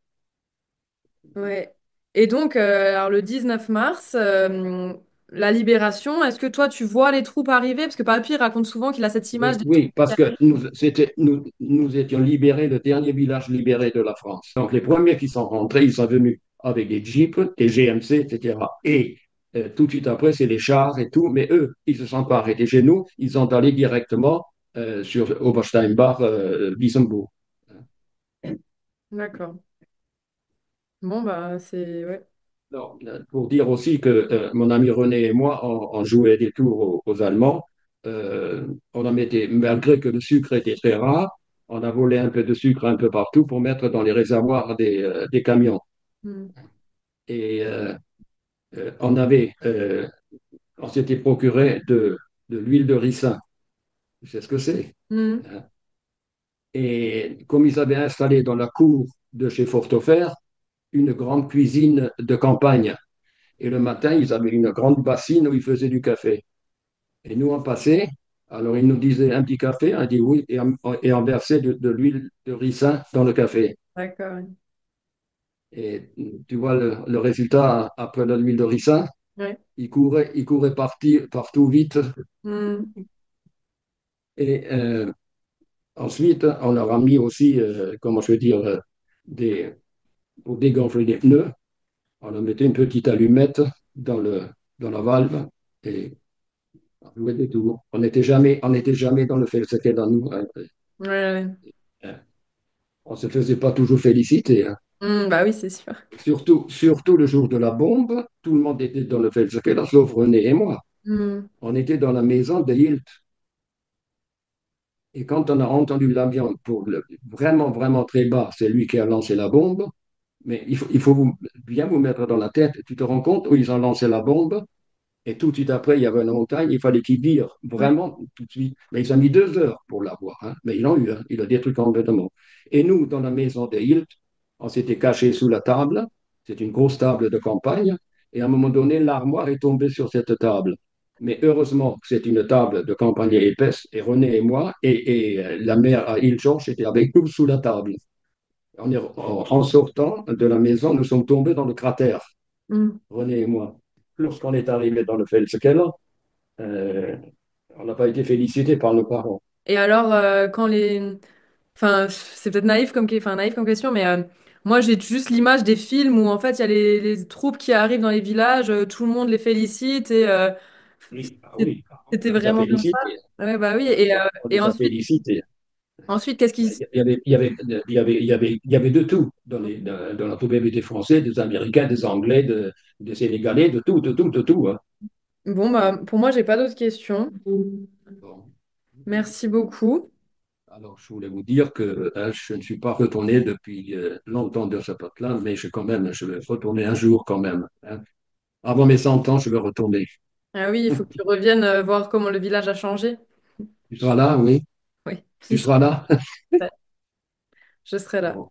ouais. Et donc, alors le 19 mars, la libération, est-ce que toi, tu vois les troupes arriver? Parce que Papy raconte souvent qu'il a cette image Oui, des troupes oui, qui parce que arrivent. nous étions libérés, le dernier village libéré de la France. Donc, les premiers qui sont rentrés, ils sont venus avec des jeeps, des GMC, etc. Et tout de suite après, c'est les chars et tout. Mais eux, ils ne se sont pas arrêtés chez nous. Ils sont allés directement sur Obersteinbach, Wissembourg. D'accord. Bon, bah, c'est... Ouais. Non, pour dire aussi que mon ami René et moi, on jouait des tours aux Allemands. On en mettait, malgré que le sucre était très rare, on a volé un peu de sucre un peu partout pour mettre dans les réservoirs des camions. Hmm. Et on avait, on s'était procuré de l'huile de ricin. Tu sais ce que c'est, Hmm. hein? Et comme ils avaient installé dans la cour de chez Fortofer une grande cuisine de campagne. Et le matin, ils avaient une grande bassine où ils faisaient du café. Et nous, on passait, alors ils nous disaient un petit café, on dit oui, et on versait de l'huile de ricin dans le café. D'accord. Et tu vois le résultat après l'huile de ricin, Ouais. il courait partout vite. Hmm. Et ensuite, on leur a mis aussi, comment je veux dire, des, pour dégonfler les pneus, on leur mettait une petite allumette dans la valve et on jouait des tours. On n'était jamais dans le fait, c'était dans nous, hein. Ouais, ouais. On se faisait pas toujours féliciter, hein. Hmm, bah oui, c'est sûr. Surtout le jour de la bombe, tout le monde était dans le Feldskella, sauf René et moi. Hmm. On était dans la maison de Hilt. Et quand on a entendu l'avion vraiment, vraiment très bas, c'est lui qui a lancé la bombe. Mais il faut bien vous mettre dans la tête. Tu te rends compte où ils ont lancé la bombe? Et tout de suite après, il y avait une montagne, il fallait qu'ils virent Ouais. vraiment tout de suite. Mais ils ont mis 2 heures pour l'avoir, hein. Mais ils l'ont eu, hein. Il a détruit complètement. Et nous, dans la maison de Hilt, on s'était cachés sous la table. C'est une grosse table de campagne. Et à un moment donné, l'armoire est tombée sur cette table. Mais heureusement, c'est une table de campagne épaisse. Et René et moi, et la mère à Hilt-Georges était avec nous sous la table. En sortant de la maison, nous sommes tombés dans le cratère, Hmm. René et moi. Lorsqu'on est arrivé dans le Felskeller, euh, on n'a pas été félicité par nos parents. Et alors, quand les... Enfin, c'est peut-être naïf enfin, naïf comme question, mais moi, j'ai juste l'image des films où, en fait, il y a les troupes qui arrivent dans les villages, tout le monde les félicite, et Oui, ah c'est- oui, c'était on les a vraiment comme ça. félicités. Ouais, bah oui. On Et les a ensuite, félicités. qu'est-ce qui... Il y avait de tout dans la communauté française, des Américains, des Anglais, des Sénégalais, de tout, de tout, de tout, hein. Bon, bah, pour moi, j'ai pas d'autres questions. Bon. Merci beaucoup. Alors, je voulais vous dire que hein, je ne suis pas retourné depuis longtemps de ce là mais je vais retourner un jour quand même, hein. Avant mes 100 ans, je vais retourner. Ah oui, il faut que tu reviennes voir comment le village a changé. Tu seras là, oui? Oui, Tu seras là? je serai là. Bon.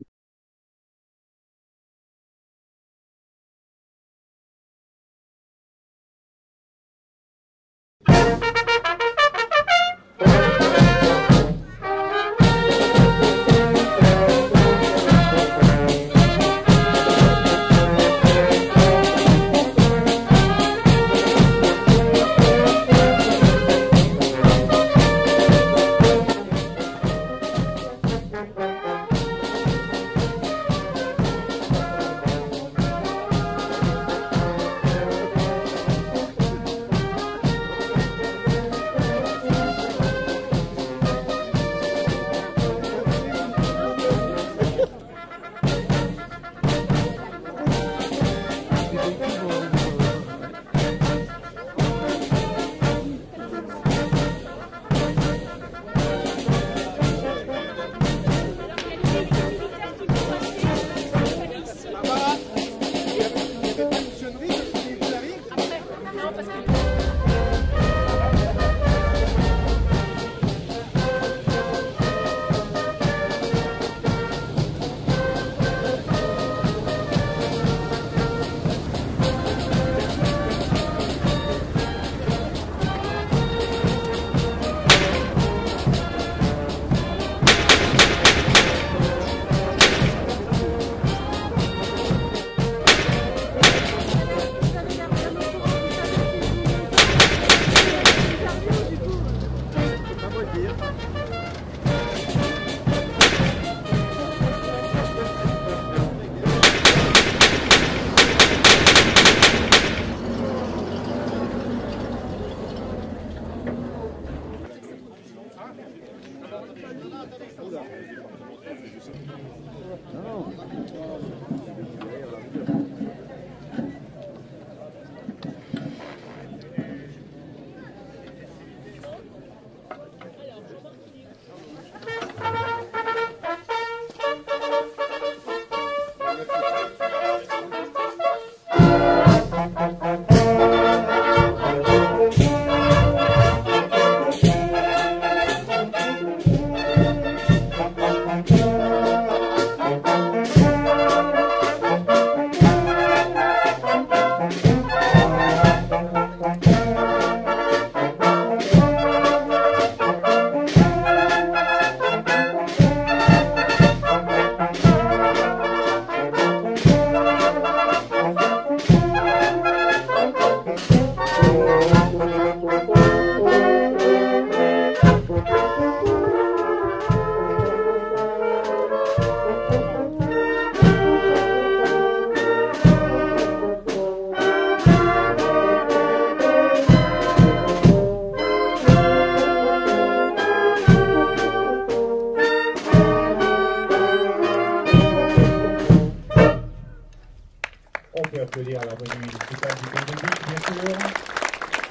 Applaudir à l'harmonie musicale du Pays de Bic, bien sûr.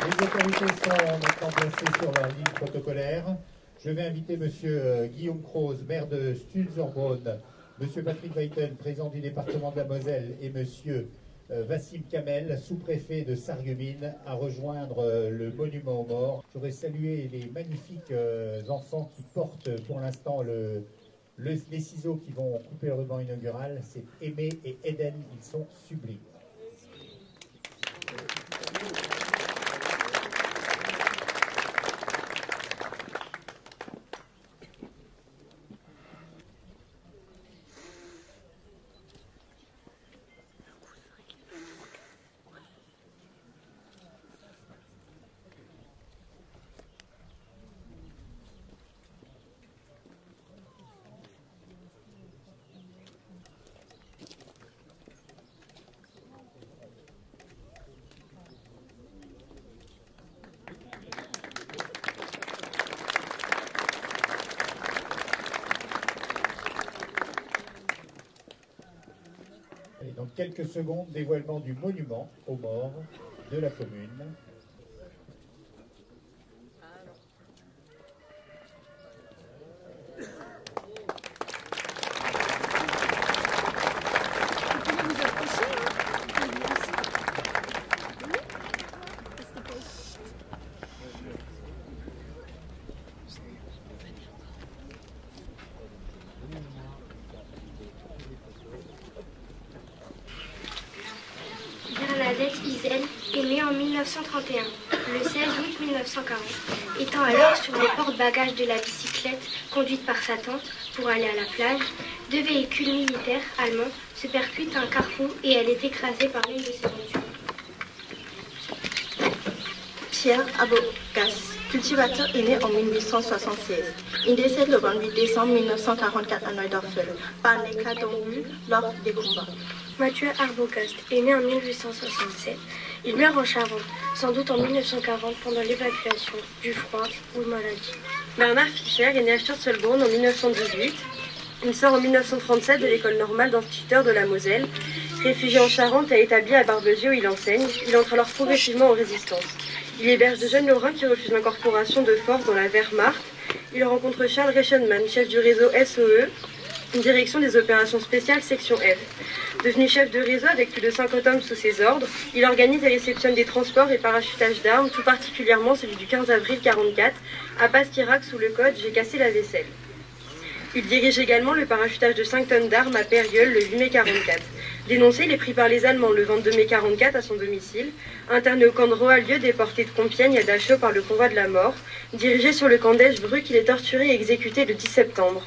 Les autorités sont maintenant placées sur leur ligne protocolaire. Je vais inviter M. Guillaume Croze, maire de Stulzerbrunn, M. Patrick Weiten, président du département de la Moselle, et M. Wassim Kamel, sous-préfet de Sarreguemines, à rejoindre le monument aux morts. Je voudrais saluer les magnifiques enfants qui portent pour l'instant les ciseaux qui vont couper le ruban inaugural. C'est Aimé et Eden, ils sont sublimes. Et dans quelques secondes, dévoilement du monument aux morts de la commune. Bernadette Isel est née en 1931, le 16 août 1940, étant alors sur le porte-bagages de la bicyclette conduite par sa tante pour aller à la plage. Deux véhicules militaires allemands se percutent à un carrefour et elle est écrasée par l'une de ses voitures. Pierre Abogas, cultivateur, est né en 1876. Il décède le 28 décembre 1944 à Neudorfel, par un éclat d'embut lors des combats. Mathieu Arbogast est né en 1867. Il meurt en Charente, sans doute en 1940 pendant l'évacuation du froid ou maladie. Bernard Fischer est né à Sturzelbrunn en 1918. Il sort en 1937 de l'école normale d'instituteurs de la Moselle. Réfugié en Charente et établi à Barbezieux où il enseigne, il entre alors progressivement en résistance. Il héberge de jeunes Lorrains qui refusent l'incorporation de force dans la Wehrmacht. Il rencontre Charles Reichenmann, chef du réseau SOE, direction des opérations spéciales section F. Devenu chef de réseau avec plus de 50 hommes sous ses ordres, il organise et réceptionne des transports et parachutages d'armes, tout particulièrement celui du 15 avril 1944, à Pasquirac sous le code « J'ai cassé la vaisselle ». Il dirige également le parachutage de 5 tonnes d'armes à Périeul le 8 mai 1944. Dénoncé, il est pris par les Allemands le 22 mai 1944 à son domicile. Interné au camp de Roalieu, déporté de Compiègne à Dachau par le convoi de la mort. Dirigé sur le camp d'Eschbruck, il est torturé et exécuté le 10 septembre.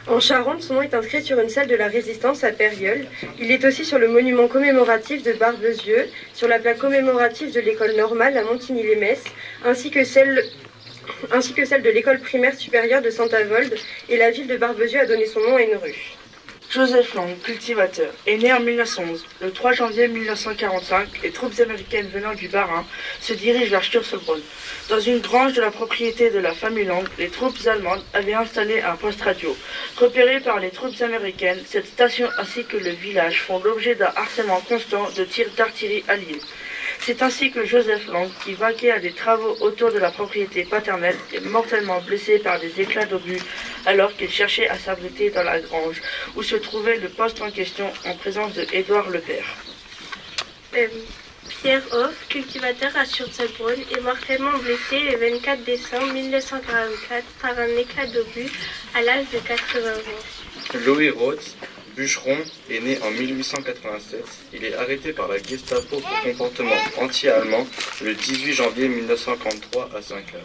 En Charente, son nom est inscrit sur une salle de la Résistance à Périeul. Il est aussi sur le monument commémoratif de Barbezieux, sur la plaque commémorative de l'école normale à Montigny-les-Metz, ainsi que celle de l'école primaire supérieure de Saint-Avold, et la ville de Barbezieux a donné son nom à une rue. Joseph Lang, cultivateur, est né en 1911. Le 3 janvier 1945, les troupes américaines venant du Bas-Rhin se dirigent vers Sturzelbrunn. Dans une grange de la propriété de la famille Lang, les troupes allemandes avaient installé un poste radio. Repéré par les troupes américaines, cette station ainsi que le village font l'objet d'un harcèlement constant de tirs d'artillerie alliés. C'est ainsi que Joseph Lang, qui vaquait à des travaux autour de la propriété paternelle, est mortellement blessé par des éclats d'obus alors qu'il cherchait à s'abriter dans la grange où se trouvait le poste en question en présence de Édouard le Père. Pierre Hoff, cultivateur à Sturzelbrunn, est mortellement blessé le 24 décembre 1944 par un éclat d'obus à l'âge de 80 ans. Louis Roth, bûcheron, est né en 1887. Il est arrêté par la Gestapo pour comportement anti-allemand le 18 janvier 1943 à 5 heures.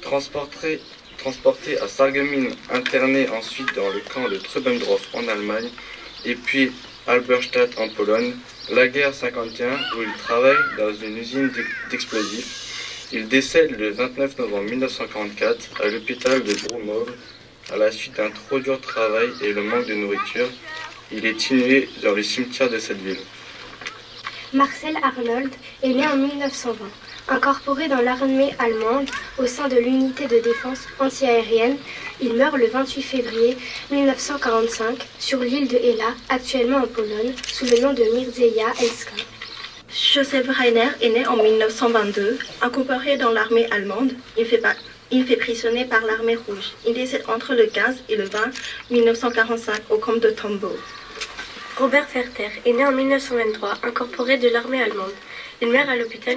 Transporté à Sarreguemines, interné ensuite dans le camp de Trubendorf en Allemagne et puis Halberstadt en Pologne, la guerre 51 où il travaille dans une usine d'explosifs. Il décède le 29 novembre 1944 à l'hôpital de Broumov à la suite d'un trop dur travail et le manque de nourriture. Il est inhumé dans le cimetière de cette ville. Marcel Arnold est né en 1920. Incorporé dans l'armée allemande au sein de l'unité de défense antiaérienne, il meurt le 28 février 1945 sur l'île de Hela, actuellement en Pologne, sous le nom de Mirzeja Elska. Joseph Reiner est né en 1922. Incorporé dans l'armée allemande, il fait prisonnier par l'armée rouge. Il décède entre le 15 et le 20 1945 au camp de Tombeau. Robert Werther est né en 1923, incorporé de l'armée allemande. Il meurt à l'hôpital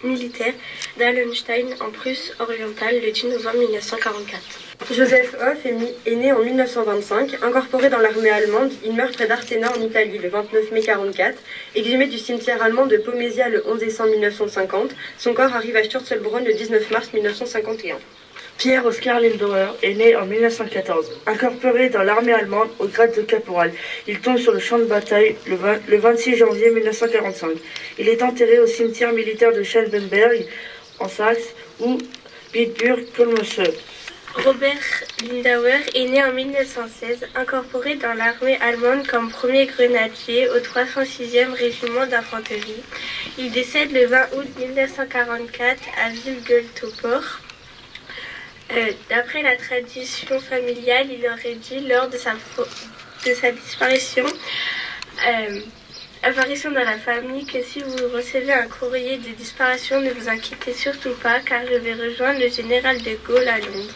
militaire d'Allenstein en Prusse orientale le 10 novembre 1944. Joseph Hoff est né en 1925, incorporé dans l'armée allemande. Il meurt près d'Artena en Italie le 29 mai 1944. Exhumé du cimetière allemand de Pomesia le 11 décembre 1950, son corps arrive à Sturzelbrunn le 19 mars 1951. Pierre Oskar Lindauer est né en 1914. Incorporé dans l'armée allemande au grade de caporal, il tombe sur le champ de bataille le 26 janvier 1945. Il est enterré au cimetière militaire de Schellenberg en Saxe ou Bitburg-Kolmose. Robert Lindauer est né en 1916, incorporé dans l'armée allemande comme premier grenadier au 306e régiment d'infanterie. Il décède le 20 août 1944 à Vilgeltopor. D'après la tradition familiale, il aurait dit lors de sa disparition, apparition dans la famille, que si vous recevez un courrier de disparition, ne vous inquiétez surtout pas, car je vais rejoindre le général de Gaulle à Londres.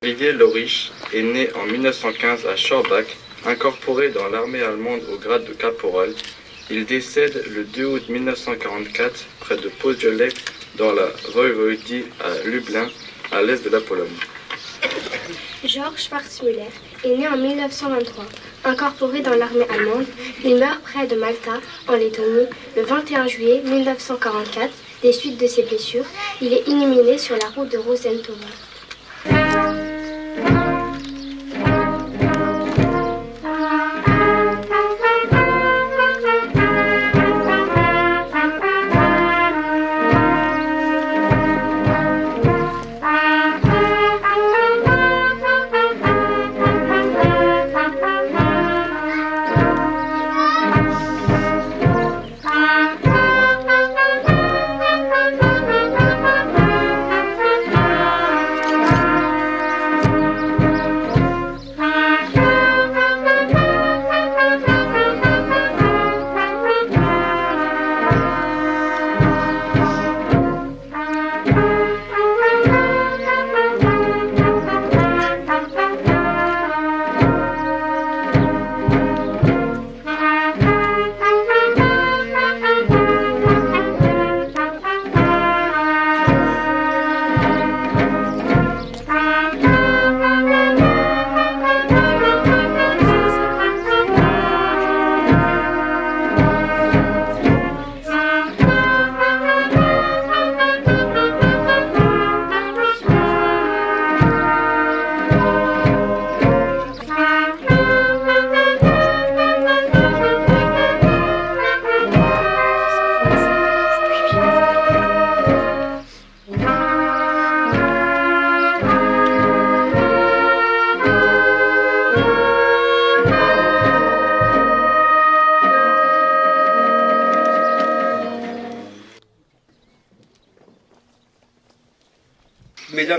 Olivier Lorich est né en 1915 à Schorbach, incorporé dans l'armée allemande au grade de caporal. Il décède le 2 août 1944 près de Podzielec dans la Voïvodie à Lublin, à l'est de la Pologne. Georges Schwarzmüller est né en 1923. Incorporé dans l'armée allemande, il meurt près de Malta, en Lettonie, le 21 juillet 1944. Des suites de ses blessures, il est inhumé sur la route de Rosenthal.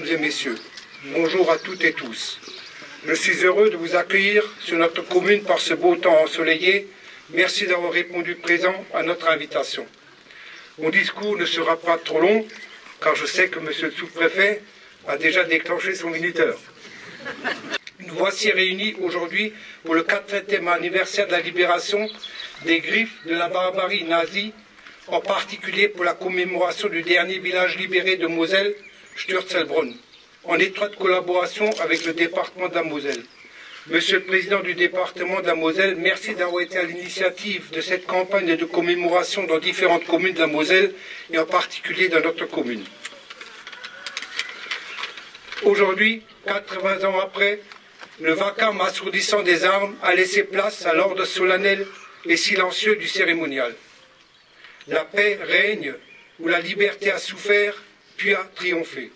mesdames et messieurs. Bonjour à toutes et tous. Je suis heureux de vous accueillir sur notre commune par ce beau temps ensoleillé. Merci d'avoir répondu présent à notre invitation. Mon discours ne sera pas trop long, car je sais que monsieur le sous-préfet a déjà déclenché son minuteur. Nous voici réunis aujourd'hui pour le 80e anniversaire de la libération des griffes de la barbarie nazie, en particulier pour la commémoration du dernier village libéré de Moselle, Sturzelbronn, en étroite collaboration avec le département de la Moselle. Monsieur le Président du département de la Moselle, merci d'avoir été à l'initiative de cette campagne de commémoration dans différentes communes de la Moselle et en particulier dans notre commune. Aujourd'hui, 80 ans après, le vacarme assourdissant des armes a laissé place à l'ordre solennel et silencieux du cérémonial. La paix règne où la liberté a souffert puis a triomphé.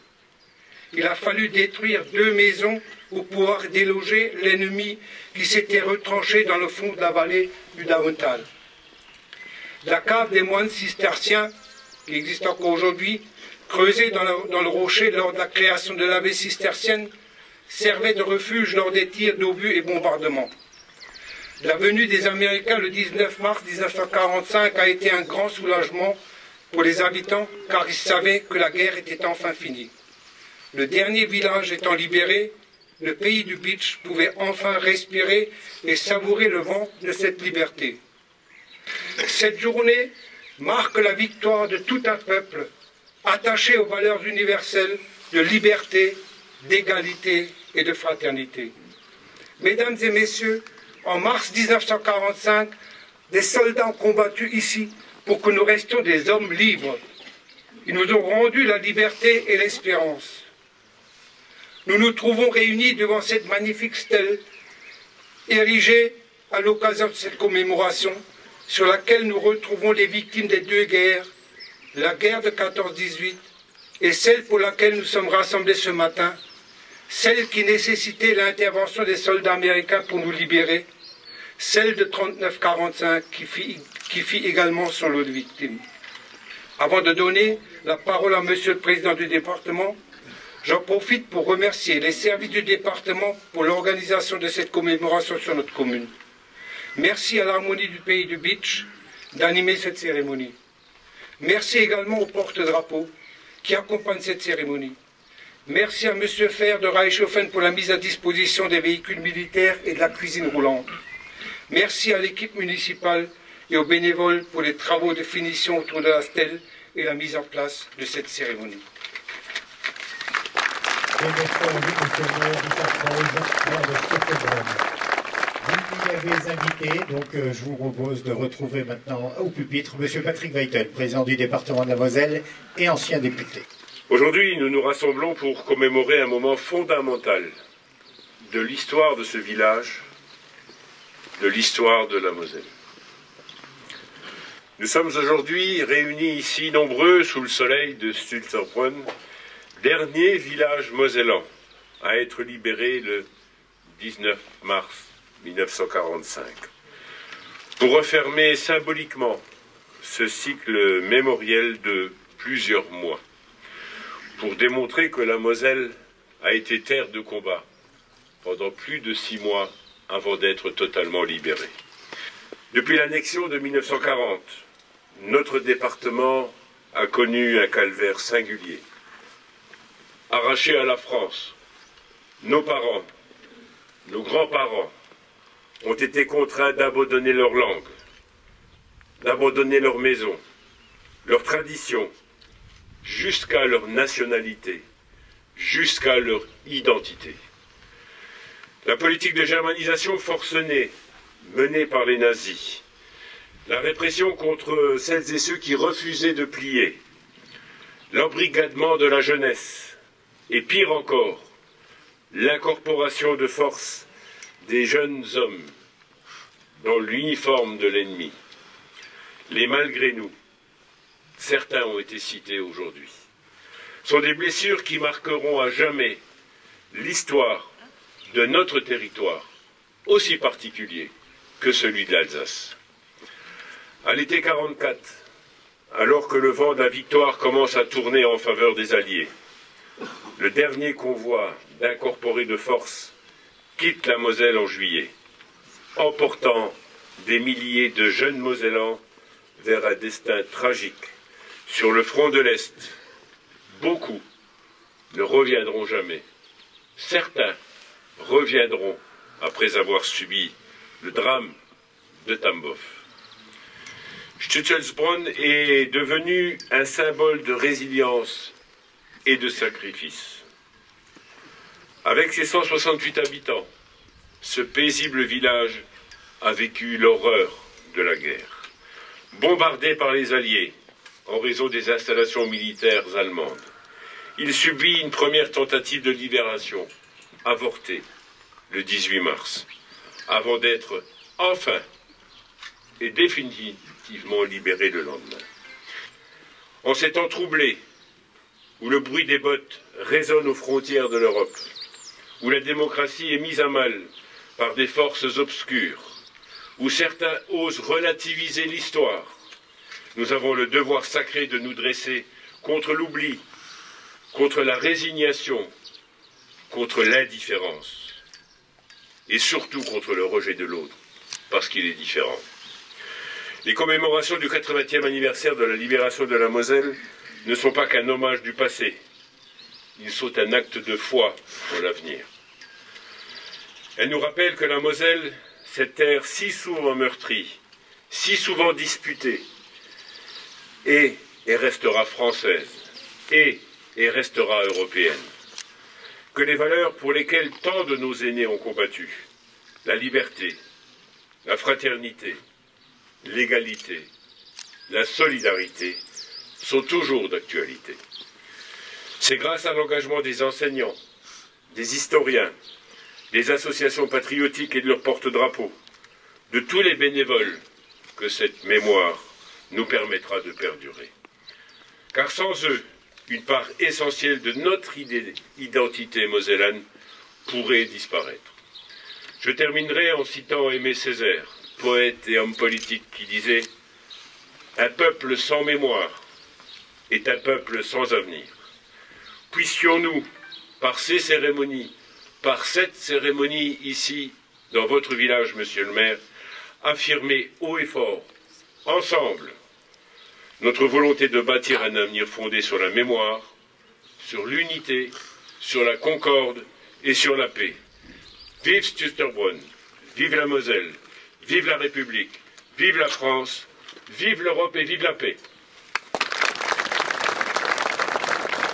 Il a fallu détruire 2 maisons pour pouvoir déloger l'ennemi qui s'était retranché dans le fond de la vallée du Dauntal. La cave des moines cisterciens, qui existe encore aujourd'hui, creusée dans le rocher lors de la création de l'abbaye cistercienne, servait de refuge lors des tirs d'obus et bombardements. La venue des Américains le 19 mars 1945 a été un grand soulagement pour les habitants, car ils savaient que la guerre était enfin finie. Le dernier village étant libéré, le pays du Beach pouvait enfin respirer et savourer le vent de cette liberté. Cette journée marque la victoire de tout un peuple attaché aux valeurs universelles de liberté, d'égalité et de fraternité. Mesdames et messieurs, en mars 1945, des soldats ont combattu ici pour que nous restions des hommes libres. Ils nous ont rendu la liberté et l'espérance. Nous nous trouvons réunis devant cette magnifique stèle, érigée à l'occasion de cette commémoration, sur laquelle nous retrouvons les victimes des 2 guerres, la guerre de 14-18 et celle pour laquelle nous sommes rassemblés ce matin, celle qui nécessitait l'intervention des soldats américains pour nous libérer, celle de 39-45 qui fit également son lot de victimes. Avant de donner la parole à monsieur le président du département, j'en profite pour remercier les services du département pour l'organisation de cette commémoration sur notre commune. Merci à l'harmonie du pays du Beach d'animer cette cérémonie. Merci également aux porte-drapeaux qui accompagnent cette cérémonie. Merci à M. Fer de Reichshofen pour la mise à disposition des véhicules militaires et de la cuisine roulante. Merci à l'équipe municipale et aux bénévoles pour les travaux de finition autour de la stèle et la mise en place de cette cérémonie. Vous avez invité, donc je vous propose de retrouver maintenant au pupitre M. Patrick Weitel, président du département de la Moselle et ancien député. Aujourd'hui, nous nous rassemblons pour commémorer un moment fondamental de l'histoire de ce village, de l'histoire de la Moselle. Nous sommes aujourd'hui réunis ici nombreux sous le soleil de Sturzelbronn, dernier village mosellan à être libéré le 19 mars 1945, pour refermer symboliquement ce cycle mémoriel de plusieurs mois, pour démontrer que la Moselle a été terre de combat pendant plus de 6 mois avant d'être totalement libérée. Depuis l'annexion de 1940, notre département a connu un calvaire singulier. Arraché à la France, nos parents, nos grands-parents ont été contraints d'abandonner leur langue, d'abandonner leur maison, leur tradition, jusqu'à leur nationalité, jusqu'à leur identité. La politique de germanisation forcenée menée par les nazis, la répression contre celles et ceux qui refusaient de plier, l'embrigadement de la jeunesse, et pire encore, l'incorporation de force des jeunes hommes dans l'uniforme de l'ennemi. Les malgré nous, certains ont été cités aujourd'hui, sont des blessures qui marqueront à jamais l'histoire de notre territoire, aussi particulier que celui de l'Alsace. À l'été 44, alors que le vent de la victoire commence à tourner en faveur des Alliés, le dernier convoi d'incorporés de force quitte la Moselle en juillet, emportant des milliers de jeunes Mosellans vers un destin tragique. Sur le front de l'Est, beaucoup ne reviendront jamais. Certains reviendront après avoir subi le drame de Tambov. Stützelsbronn est devenu un symbole de résilience et de sacrifice. Avec ses 168 habitants, ce paisible village a vécu l'horreur de la guerre. Bombardé par les Alliés en raison des installations militaires allemandes, il subit une première tentative de libération, avortée le 18 mars, avant d'être enfin et définitivement libéré le lendemain. En ces temps troublés, où le bruit des bottes résonne aux frontières de l'Europe, où la démocratie est mise à mal par des forces obscures, où certains osent relativiser l'histoire, nous avons le devoir sacré de nous dresser contre l'oubli, contre la résignation, contre l'indifférence, et surtout contre le rejet de l'autre, parce qu'il est différent. Les commémorations du 80e anniversaire de la libération de la Moselle ne sont pas qu'un hommage du passé, ils sont un acte de foi pour l'avenir. Elles nous rappellent que la Moselle, cette terre si souvent meurtrie, si souvent disputée, est et restera française, et restera européenne. Que les valeurs pour lesquelles tant de nos aînés ont combattu, la liberté, la fraternité, l'égalité, la solidarité, sont toujours d'actualité. C'est grâce à l'engagement des enseignants, des historiens, des associations patriotiques et de leurs porte-drapeaux, de tous les bénévoles, que cette mémoire nous permettra de perdurer. Car sans eux, une part essentielle de notre identité mosellane pourrait disparaître. Je terminerai en citant Aimé Césaire, poète et homme politique, qui disait « Un peuple sans mémoire est un peuple sans avenir. Puissions-nous, par ces cérémonies, par cette cérémonie ici, dans votre village, monsieur le maire, affirmer haut et fort, ensemble, notre volonté de bâtir un avenir fondé sur la mémoire, sur l'unité, sur la concorde et sur la paix. Vive Stützelsbronn, vive la Moselle, vive la République, vive la France, vive l'Europe et vive la paix.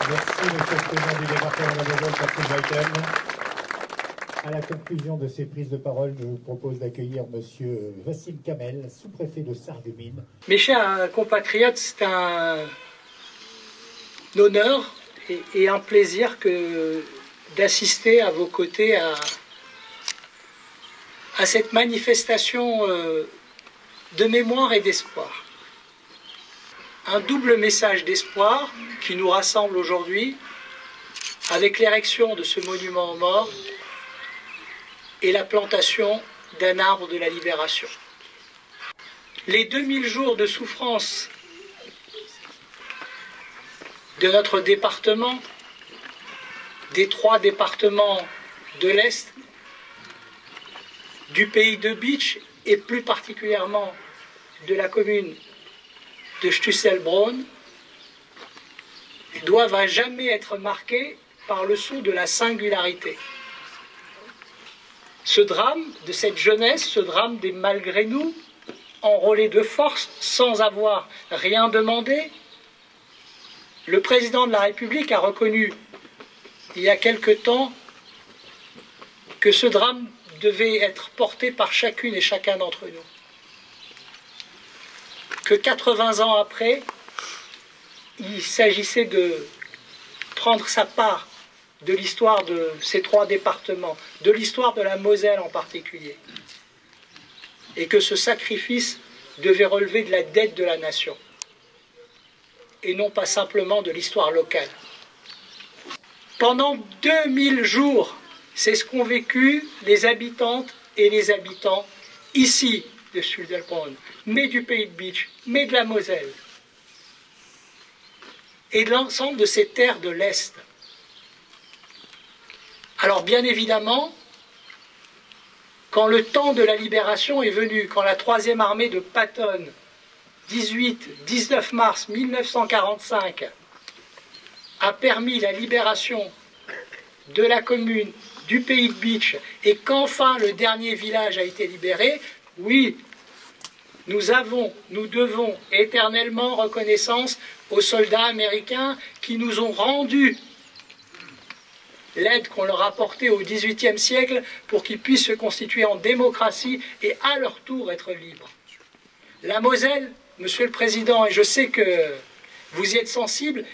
Merci, monsieur le président du département de la Moselle, Patrick Weiten. À la conclusion de ces prises de parole, je vous propose d'accueillir monsieur Vassil Kamel, sous-préfet de Sarreguemines. Mes chers compatriotes, c'est un honneur et un plaisir d'assister à vos côtés à cette manifestation de mémoire et d'espoir. Un double message d'espoir qui nous rassemble aujourd'hui avec l'érection de ce monument aux morts et la plantation d'un arbre de la libération. Les 2000 jours de souffrance de notre département, des 3 départements de l'Est, du pays de Bitche et plus particulièrement de la commune de Stützelsbronn, doivent à jamais être marqués par le sceau de la singularité. Ce drame de cette jeunesse, ce drame des malgré nous, enrôlés de force sans avoir rien demandé, le président de la République a reconnu il y a quelque temps que ce drame devait être porté par chacune et chacun d'entre nous. Que 80 ans après, il s'agissait de prendre sa part de l'histoire de ces 3 départements, de l'histoire de la Moselle en particulier, et que ce sacrifice devait relever de la dette de la nation, et non pas simplement de l'histoire locale. Pendant 2000 jours, c'est ce qu'ont vécu les habitantes et les habitants ici de Stützelsbronn, mais du pays de Bitche, mais de la Moselle, et de l'ensemble de ces terres de l'Est. Alors bien évidemment, quand le temps de la libération est venu, quand la 3e armée de Patton, 18-19 mars 1945, a permis la libération de la commune, du pays de Beach, et qu'enfin le dernier village a été libéré, oui, nous devons éternellement reconnaissance aux soldats américains qui nous ont rendu l'aide qu'on leur a apportée au XVIIIe siècle pour qu'ils puissent se constituer en démocratie et à leur tour être libres. La Moselle, Monsieur le Président, et je sais que vous y êtes sensible,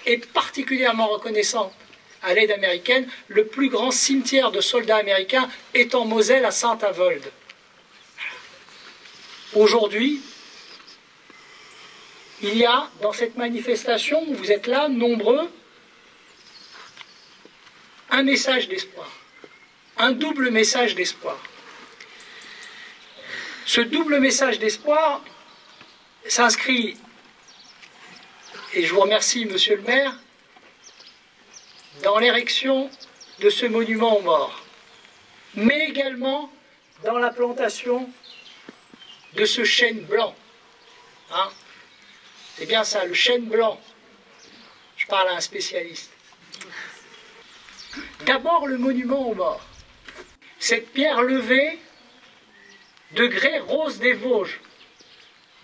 est particulièrement reconnaissante à l'aide américaine. Le plus grand cimetière de soldats américains est en Moselle à Saint-Avold. Aujourd'hui, il y a dans cette manifestation, vous êtes là, nombreux, un message d'espoir, un double message d'espoir. Ce double message d'espoir s'inscrit, et je vous remercie, Monsieur le maire, dans l'érection de ce monument aux morts, mais également dans la plantation de ce chêne blanc. Hein? C'est bien ça, le chêne blanc. Je parle à un spécialiste. D'abord, le monument aux morts. Cette pierre levée de grès rose des Vosges,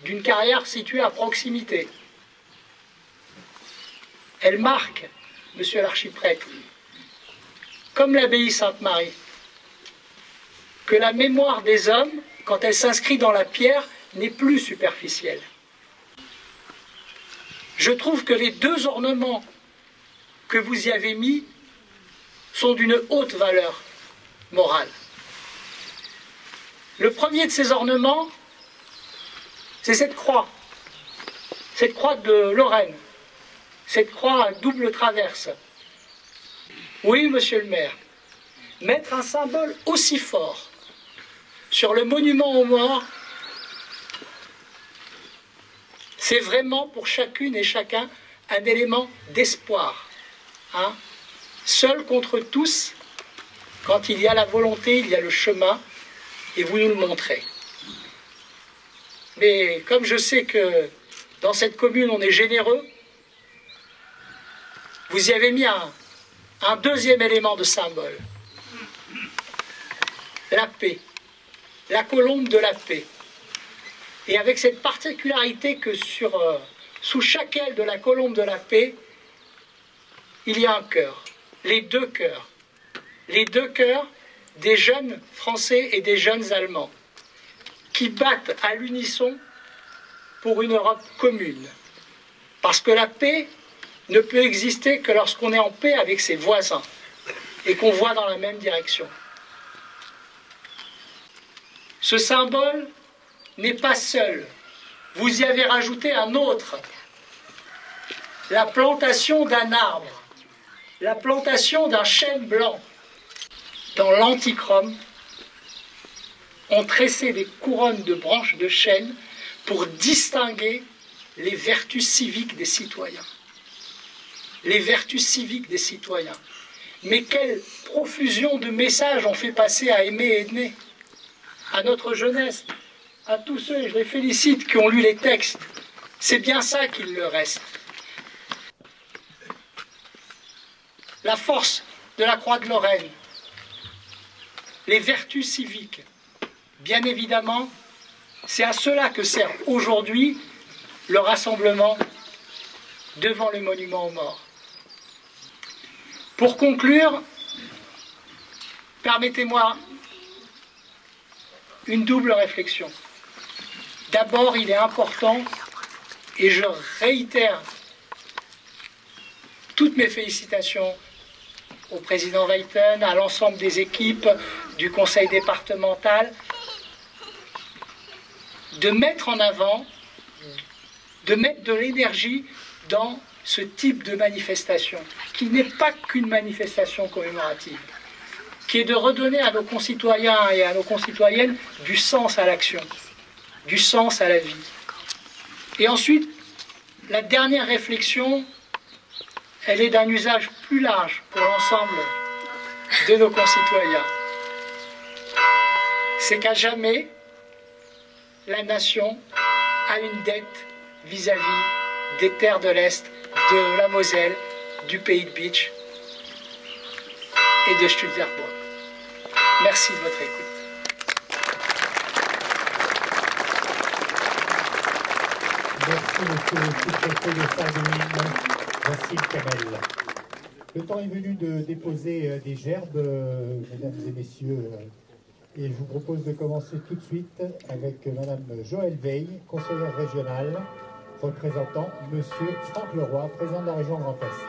d'une carrière située à proximité. Elle marque, monsieur l'archiprêtre, comme l'abbaye Sainte-Marie, que la mémoire des hommes, quand elle s'inscrit dans la pierre, n'est plus superficielle. Je trouve que les deux ornements que vous y avez mis sont d'une haute valeur morale. Le premier de ces ornements, c'est cette croix de Lorraine, cette croix à double traverse. Oui, monsieur le maire, mettre un symbole aussi fort sur le monument aux morts, c'est vraiment pour chacune et chacun un élément d'espoir. Hein? Seul contre tous, quand il y a la volonté, il y a le chemin, et vous nous le montrez. Mais comme je sais que dans cette commune on est généreux, vous y avez mis un deuxième élément de symbole. La paix. La colombe de la paix. Et avec cette particularité que sous chaque aile de la colombe de la paix, il y a un cœur. Les deux cœurs. Les deux cœurs des jeunes Français et des jeunes Allemands qui battent à l'unisson pour une Europe commune. Parce que la paix ne peut exister que lorsqu'on est en paix avec ses voisins et qu'on voit dans la même direction. Ce symbole n'est pas seul. Vous y avez rajouté un autre. La plantation d'un arbre. La plantation d'un chêne blanc. Dans l'Antichrome, on tressait des couronnes de branches de chêne pour distinguer les vertus civiques des citoyens. Les vertus civiques des citoyens. Mais quelle profusion de messages on fait passer à aimer et aimer, à notre jeunesse, à tous ceux, et je les félicite, qui ont lu les textes. C'est bien ça qu'il leur reste. La force de la Croix de Lorraine, les vertus civiques, bien évidemment, c'est à cela que sert aujourd'hui le rassemblement devant le monument aux morts. Pour conclure, permettez-moi une double réflexion. D'abord, il est important, et je réitère toutes mes félicitations au président Weiten, à l'ensemble des équipes du conseil départemental, de mettre en avant, de mettre de l'énergie dans ce type de manifestation, qui n'est pas qu'une manifestation commémorative, qui est de redonner à nos concitoyens et à nos concitoyennes du sens à l'action, du sens à la vie. Et ensuite, la dernière réflexion, elle est d'un usage plus large pour l'ensemble de nos concitoyens. C'est qu'à jamais, la nation a une dette vis-à-vis des terres de l'Est, de la Moselle, du pays de Bitche et de Stutzerbronn. Merci de votre écoute. Merci, monsieur le sous-préfet de Sarreguemines, Wassim Kamel. Le temps est venu de déposer des gerbes, mesdames et messieurs, et je vous propose de commencer tout de suite avec madame Joëlle Veil, conseillère régionale, représentant monsieur Franck Leroy, président de la région Grand Est.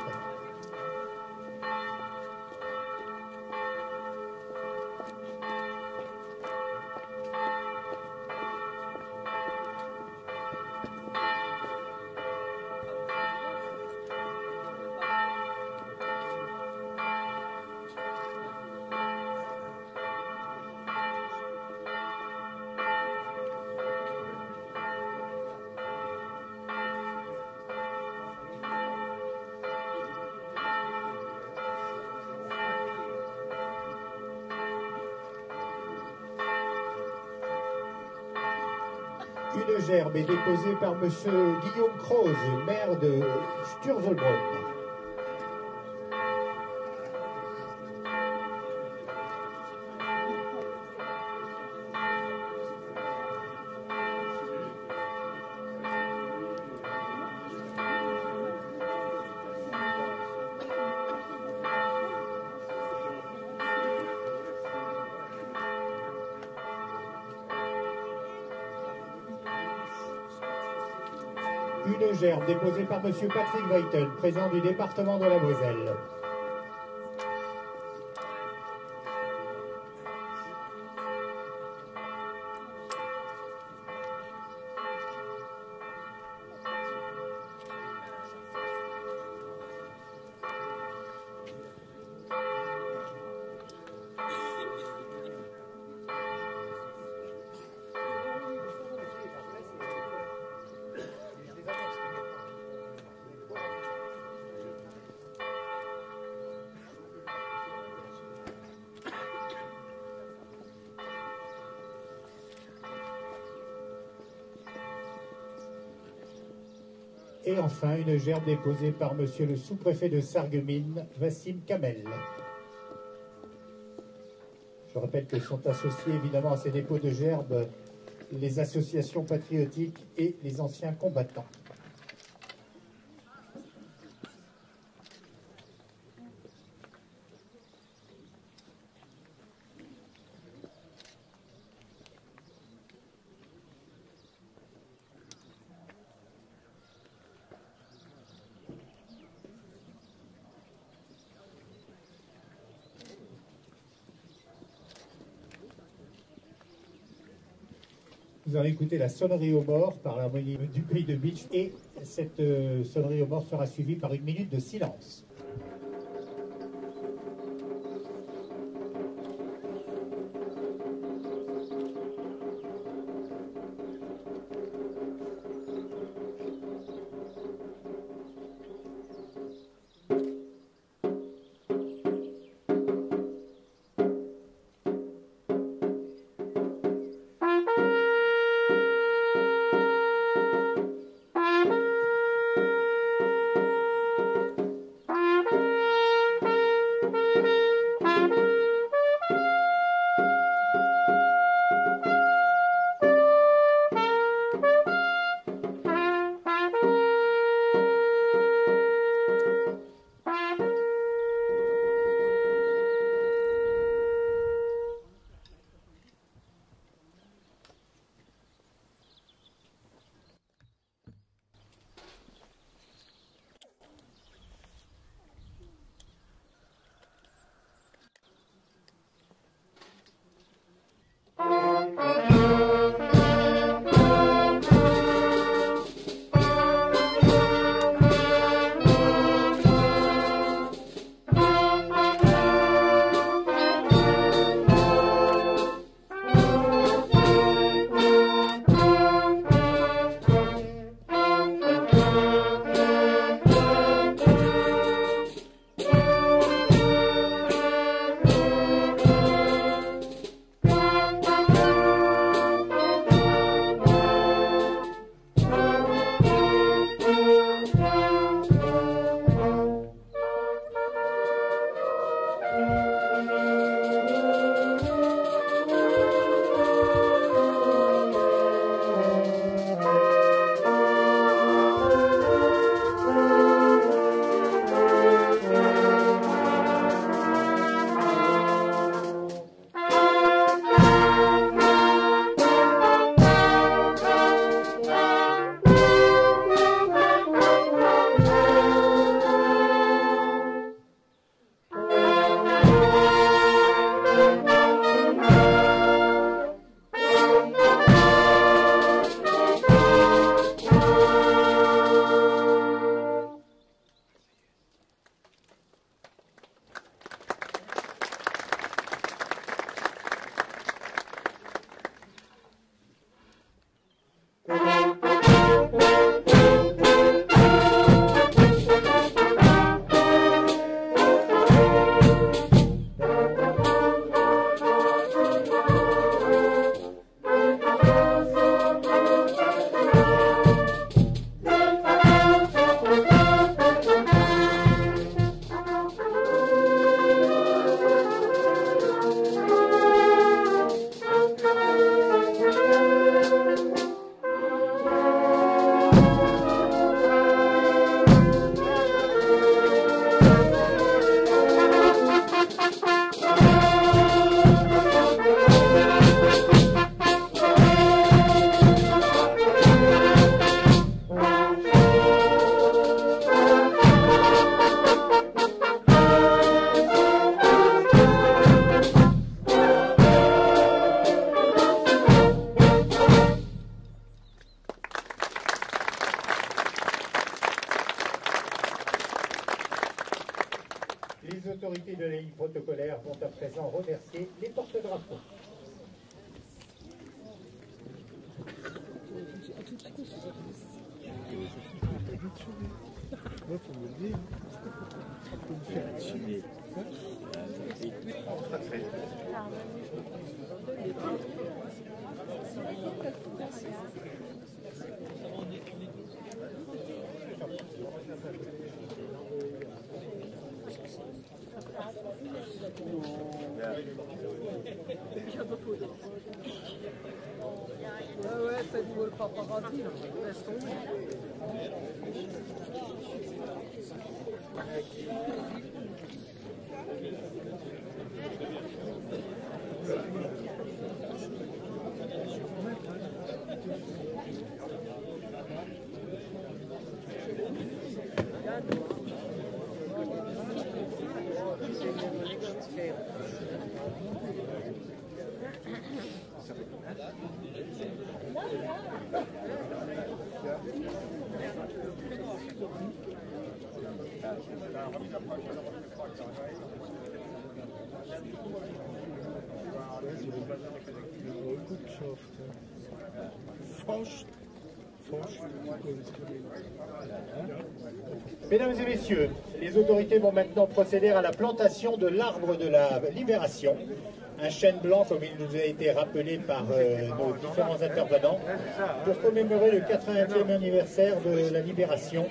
Une gerbe est déposée par monsieur Guillaume Croze, maire de Sturzelbronn. Une gerbe déposée par monsieur Patrick Weitel, président du département de la Moselle. Et enfin, une gerbe déposée par monsieur le sous-préfet de Sarreguemines, Wassim Kamel. Je rappelle que sont associés évidemment à ces dépôts de gerbes les associations patriotiques et les anciens combattants. Vous avez écouté la sonnerie aux morts par l'harmonie du pays de Bitche et cette sonnerie aux morts sera suivie par une minute de silence. porte-drapeau. Ouais, faites-vous le paparazzi, laisse tomber. Mesdames et messieurs, les autorités vont maintenant procéder à la plantation de l'arbre de la libération, un chêne blanc comme il nous a été rappelé par nos différents intervenants, pour commémorer le 80e anniversaire de la libération.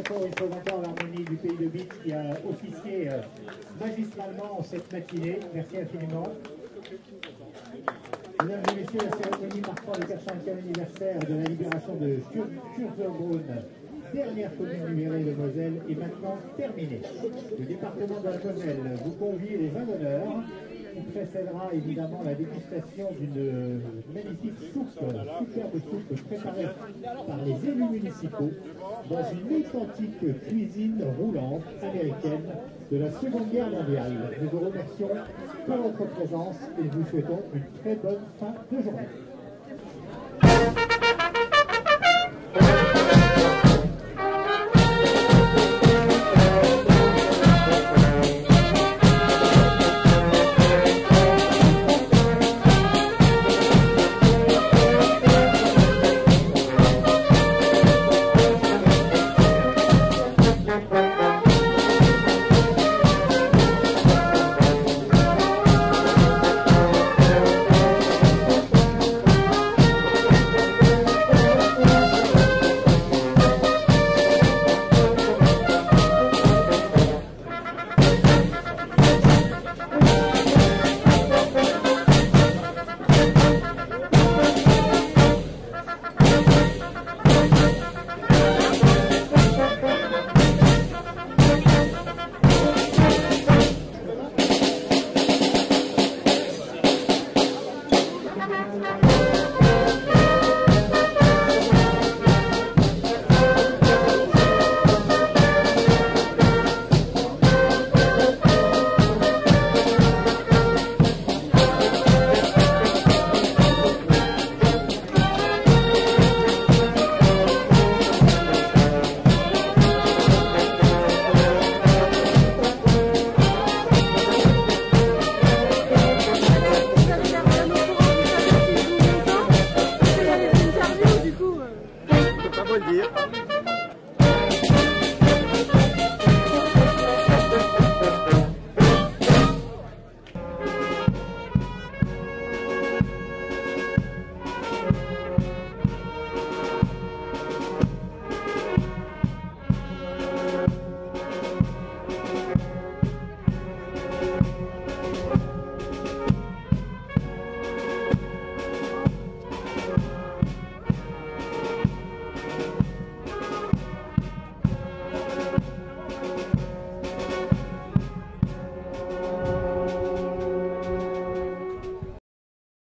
Il faut entendre l'harmonie du pays de Bitche qui a officié magistralement cette matinée. Merci infiniment. Mesdames et messieurs, la cérémonie marquant le 80e anniversaire de la libération de Sturzenbrunn, dernière commune libérée de Moselle, est maintenant terminée. Le département de la Moselle vous convie les vins d'honneur, qui précédera évidemment la dégustation d'une magnifique soupe, superbe soupe préparée par les élus municipaux dans une authentique cuisine roulante américaine de la Seconde Guerre mondiale. Nous vous remercions pour votre présence et vous souhaitons une très bonne fin de journée. pas beau le dire.